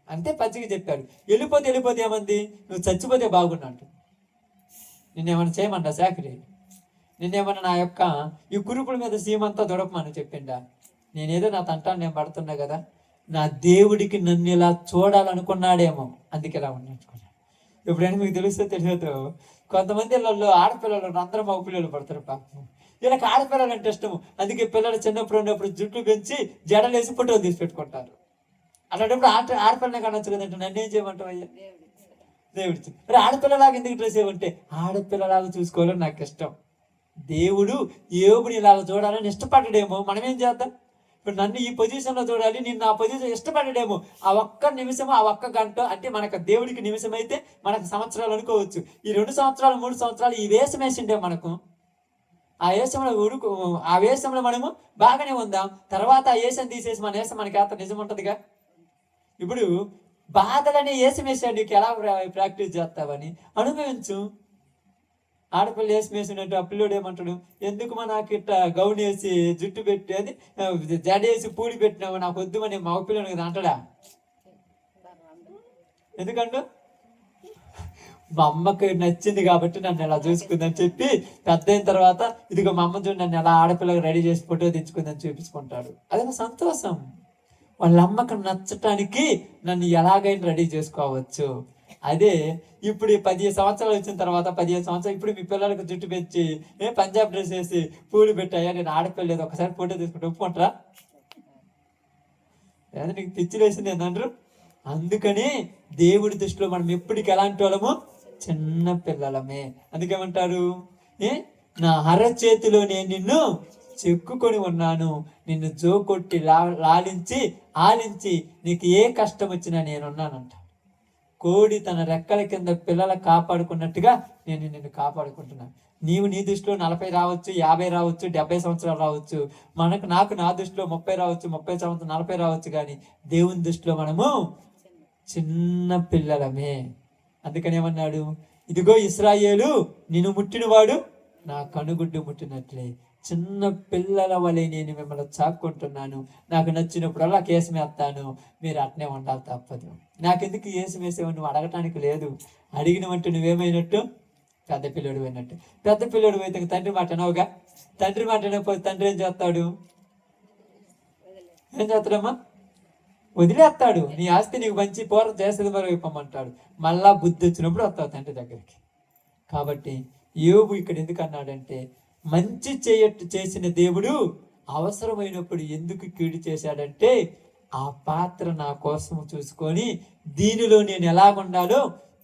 అంతే పచ్చిగా చెప్పాడు. వెళ్ళిపోతే ఏమంది? నువ్వు చచ్చిపోతే బాగున్నట్టు. నిన్నేమన్నా చేయమంటా చాకరీ? నిన్నేమన్నా నా యొక్క ఈ కురుపుల మీద సీమంతా దొడపమని చెప్పిండా? నేనేదో నా తంటాన్ని నేను పడుతున్నా కదా, నా దేవుడికి నన్ను ఇలా చూడాలనుకున్నాడేమో, అందుకే ఇలా ఉన్నట్టుకున్నాడు. ఎప్పుడైనా మీకు తెలియదు, కొంతమంది ఇళ్ళల్లో ఆడపిల్లలు అందరూ మగ పిల్లలు పడతారు పాపం. వీళ్ళకి ఆడపిల్లలు అంటే ఇష్టము, అందుకే పిల్లలు చిన్నప్పుడు ఉన్నప్పుడు జుట్టు పెంచి జడలేసి ఫోటోలు తీసి పెట్టుకుంటారు. అలాంటప్పుడు ఆడపిల్లనే కనొచ్చు కదంటే నన్ను ఏం చేయమంటావు అయ్యా? దేవుడి మరి ఆడపిల్లలాగా ఎందుకు డ్రెస్ ఏమంటే ఆడపిల్లలాగా చూసుకోవాలని నాకు ఇష్టం. దేవుడు యోబుని ఇలాగ చూడాలని ఇష్టపడ్డాడేమో, మనం ఏం చేద్దాం? ఇప్పుడు నన్ను ఈ పొజిషన్లో చూడాలి, నిన్ను ఆ పొజిషన్ ఇష్టపడ్డాడేమో. ఆ ఒక్క నిమిషము, ఆ ఒక్క గంట అంటే మనకు దేవుడికి నిమిషం అయితే మనకు సంవత్సరాలు అనుకోవచ్చు. ఈ 2 సంవత్సరాలు 3 సంవత్సరాలు ఈ వేషం వేసిండే మనకు, ఆ వేషంలో ఆ వేషంలో మనము బాగానే ఉందాం. తర్వాత ఆ వేషం తీసేసి మన వేషం మనకి అంత నిజం ఉంటుందిగా. ఇప్పుడు బాధలనే వేషం వేసాడు, నీకు ఎలా ప్రాక్టీస్ చేస్తావని అనుభవించు. ఆడపిల్ల వేసినట్టు ఆ పిల్లోడు ఏమంటాడు? ఎందుకు నాకు ఇట్లా గౌన్ వేసి జుట్టు పెట్టి అది జడేసి పూడి పెట్టినావు, నాకు వద్దు అని మగపిల్లని కదా అంటాడా? ఎందుకంటూ మా అమ్మకి నచ్చింది కాబట్టి నన్ను ఎలా చూసుకుందని చెప్పి పెద్ద అయిన తర్వాత ఇదిగో మా అమ్మ చూడు నన్ను ఎలా ఆడపిల్లకి రెడీ చేసి ఫోటో తెచ్చుకుందని చూపించుకుంటాడు. అదే సంతోషం. వాళ్ళ అమ్మకి నచ్చటానికి నన్ను ఎలాగైనా రెడీ చేసుకోవచ్చు. అదే ఇప్పుడు 15 సంవత్సరాలు వచ్చిన తర్వాత 15 సంవత్సరాలు ఇప్పుడు మీ పిల్లలకు జుట్టు పెంచి పంజాబ్ డ్రెస్ వేసి పూలు పెట్టాయా, నేను ఆడపిల్ల ఒకసారి ఫోటో తీసుకుంటే ఒప్పుకుంటారా? లేదా నీకు పిచ్చి వేసింది ఏంటంటారు? అందుకని దేవుడి దృష్టిలో మనం ఎప్పటికి ఎలాంటి వాళ్ళము? చిన్న పిల్లలమే. అందుకేమంటారు? నా అరచేతిలో నేను నిన్ను చెక్కుకొని ఉన్నాను, నిన్ను జోకొట్టి లాలించి ఆలించి నీకు ఏ కష్టం వచ్చినా నేనున్నానంట. కోడి తన రెక్కల కింద పిల్లల కాపాడుకున్నట్టుగా నేను నిన్ను కాపాడుకుంటున్నాను. నీవు నీ దృష్టిలో 40 రావచ్చు, 50 రావచ్చు, 70 సంవత్సరాలు రావచ్చు. నాకు నా దృష్టిలో 30 రావచ్చు, 30 సంవత్సరాలు 40 రావచ్చు. కానీ దేవుని దృష్టిలో మనము చిన్న పిల్లలమే. అందుకని ఏమన్నాడు? ఇదిగో ఇశ్రాయేలు, నిన్ను ముట్టినవాడు నా కనుగుడ్డు ముట్టినట్లే. చిన్న పిల్లల వలె నేను మిమ్మల్ని చాక్కుంటున్నాను. నాకు నచ్చినప్పుడల్లా కేసం వేస్తాను, మీరు అట్నే ఉండాలి, తప్పదు. నాకెందుకు కేసం వేసేవో నువ్వు అడగటానికి లేదు. అడిగినవంటే నువ్వేమైనట్టు? పెద్ద పిల్లడు అయినట్టు. పెద్ద పిల్లడు అయితే తండ్రి మాట అనవుగా. తండ్రి మాట అనకపోతే తండ్రి ఏం చేస్తాడు? ఏం చేస్తాడమ్మా? వదిలేస్తాడు. నీ ఆస్తి నీకు మంచి పూర్వం చేసేది మరి ఇప్పమంటాడు. మళ్ళా బుద్ధి వచ్చినప్పుడు వస్తావు తండ్రి దగ్గరికి. కాబట్టి యోబు ఇక్కడ ఎందుకు అన్నాడంటే, మంచి చేసిన దేవుడు అవసరమైనప్పుడు ఎందుకు కీడు చేశాడంటే, ఆ పాత్ర నా కోసం చూసుకొని దీనిలో నేను ఎలాగుండాలో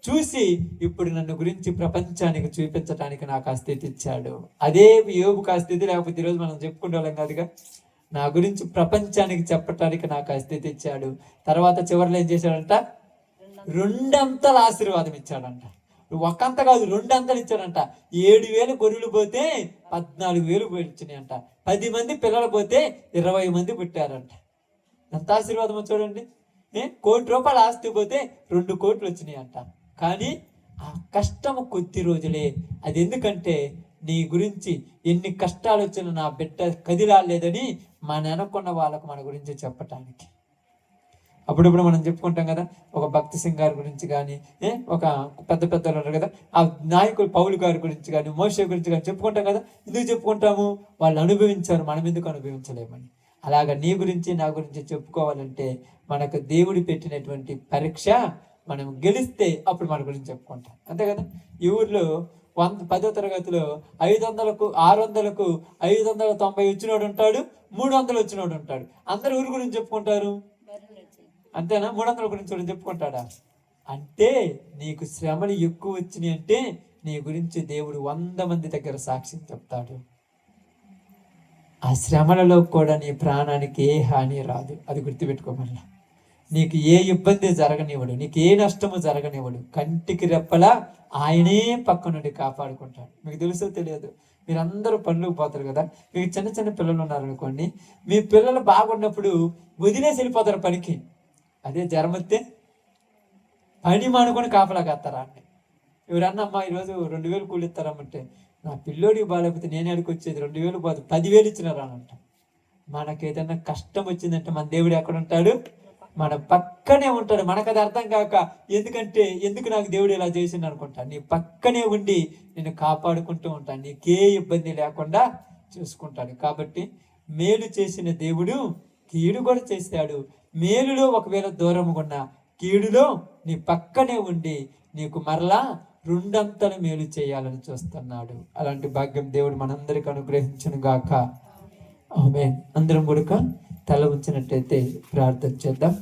చూసి ఇప్పుడు నన్ను గురించి ప్రపంచానికి చూపించడానికి నాకు ఆ స్థితి ఇచ్చాడు. అదే యోబుకు ఆ స్థితి లేకపోతే ఈరోజు మనం చెప్పుకుంటే వాళ్ళం కాదుగా. నా గురించి ప్రపంచానికి చెప్పటానికి నాకు ఆ స్థితి ఇచ్చాడు. తర్వాత చివరిలో ఏం చేశాడంట? 2 అంతల ఆశీర్వాదం ఇచ్చాడంట. ఒకంత కాదు, 2 అంతలు ఇచ్చాడంట. 7,000 గొర్రెలు పోతే 14,000 వచ్చినాయంట. 10 మంది పిల్లలు పోతే 20 మంది పుట్టారంట. ఎంత ఆశీర్వాదమో చూడండి. 1 కోటి రూపాయల ఆస్తి పోతే 2 కోట్లు వచ్చినాయంట. కానీ ఆ కష్టము కొద్ది రోజులే. అది ఎందుకంటే నీ గురించి ఎన్ని కష్టాలు వచ్చినా నా బిడ్డ కదిలాలేదని మన వెనకున్న వాళ్ళకు మన గురించి చెప్పటానికి. అప్పుడప్పుడు మనం చెప్పుకుంటాం కదా, ఒక భక్తి సింగ్ గారి గురించి కానీ, ఒక పెద్ద పెద్దలు ఉన్నారు కదా, ఆ నాయకులు పౌలు గారి గురించి కానీ, మోషే గురించి కానీ చెప్పుకుంటాం కదా. ఎందుకు చెప్పుకుంటాము? వాళ్ళు అనుభవించారు, మనం ఎందుకు అనుభవించలేమని. అలాగా నీ గురించి నా గురించి చెప్పుకోవాలంటే మనకు దేవుడు పెట్టినటువంటి పరీక్ష మనం గెలిస్తే అప్పుడు మన గురించి చెప్పుకుంటాం. అంతే కదా. ఈ ఊర్లో 10వ తరగతిలో 500కు 600కు 590 వచ్చినోడు ఉంటాడు, 300 వచ్చినోడు ఉంటాడు. అందరు ఊరి గురించి చెప్పుకుంటారు. అంతేనా? 300 గురించి చెప్పుకుంటాడా? అంటే నీకు శ్రమలు ఎక్కువ వచ్చినాయి అంటే నీ గురించి దేవుడు 100 మంది దగ్గర సాక్ష్యం చెప్తాడు. ఆ శ్రమలలో కూడా నీ ప్రాణానికి ఏ హాని రాదు. అది గుర్తుపెట్టుకోమల్లా. నీకు ఏ ఇబ్బంది జరగనివ్వడు, నీకు ఏ నష్టము జరగనివ్వడు. కంటికి రెప్పలా ఆయనే పక్క నుండి కాపాడుకుంటాడు. మీకు తెలుసో తెలియదు, మీరందరూ పనులకు పోతారు కదా, మీకు చిన్న చిన్న పిల్లలు ఉన్నారనుకోండి, మీ పిల్లలు బాగున్నప్పుడు వదిలేసి వెళ్ళిపోతారు పనికి. అదే జ్వరం వస్తే పని మానుకొని కాపలా కాస్తారా అండి. ఎవరన్నా అమ్మా ఈరోజు 2000 కూలి ఇస్తారమ్మంటే, నా పిల్లోడికి బాగాలేకపోతే నేను అడిగి వచ్చేది 2000 పోదు 10,000 ఇచ్చినారా అని అంట. మనకి ఏదైనా కష్టం వచ్చిందంటే మన దేవుడు ఎక్కడ ఉంటాడు? మన పక్కనే ఉంటాడు. మనకు అది అర్థం కాక ఎందుకు నాకు దేవుడు ఇలా చేసిండు అనుకుంటా. నీ పక్కనే ఉండి నిన్ను కాపాడుకుంటూ ఉంటాడు, నీకే ఇబ్బంది లేకుండా చూసుకుంటాడు. కాబట్టి మేలు చేసిన దేవుడు కీడు కూడా చేస్తాడు. మేలులో ఒకవేళ దూరంగా ఉన్న, కీడులో నీ పక్కనే ఉండి నీకు మరలా 2 అంతలు మేలు చేయాలని చూస్తున్నాడు. అలాంటి భాగ్యం దేవుడు మనందరికి అనుగ్రహించును గాక. ఆమేన్. అందరం కూడా తల ఉంచినట్టయితే ప్రార్థన చేద్దాం.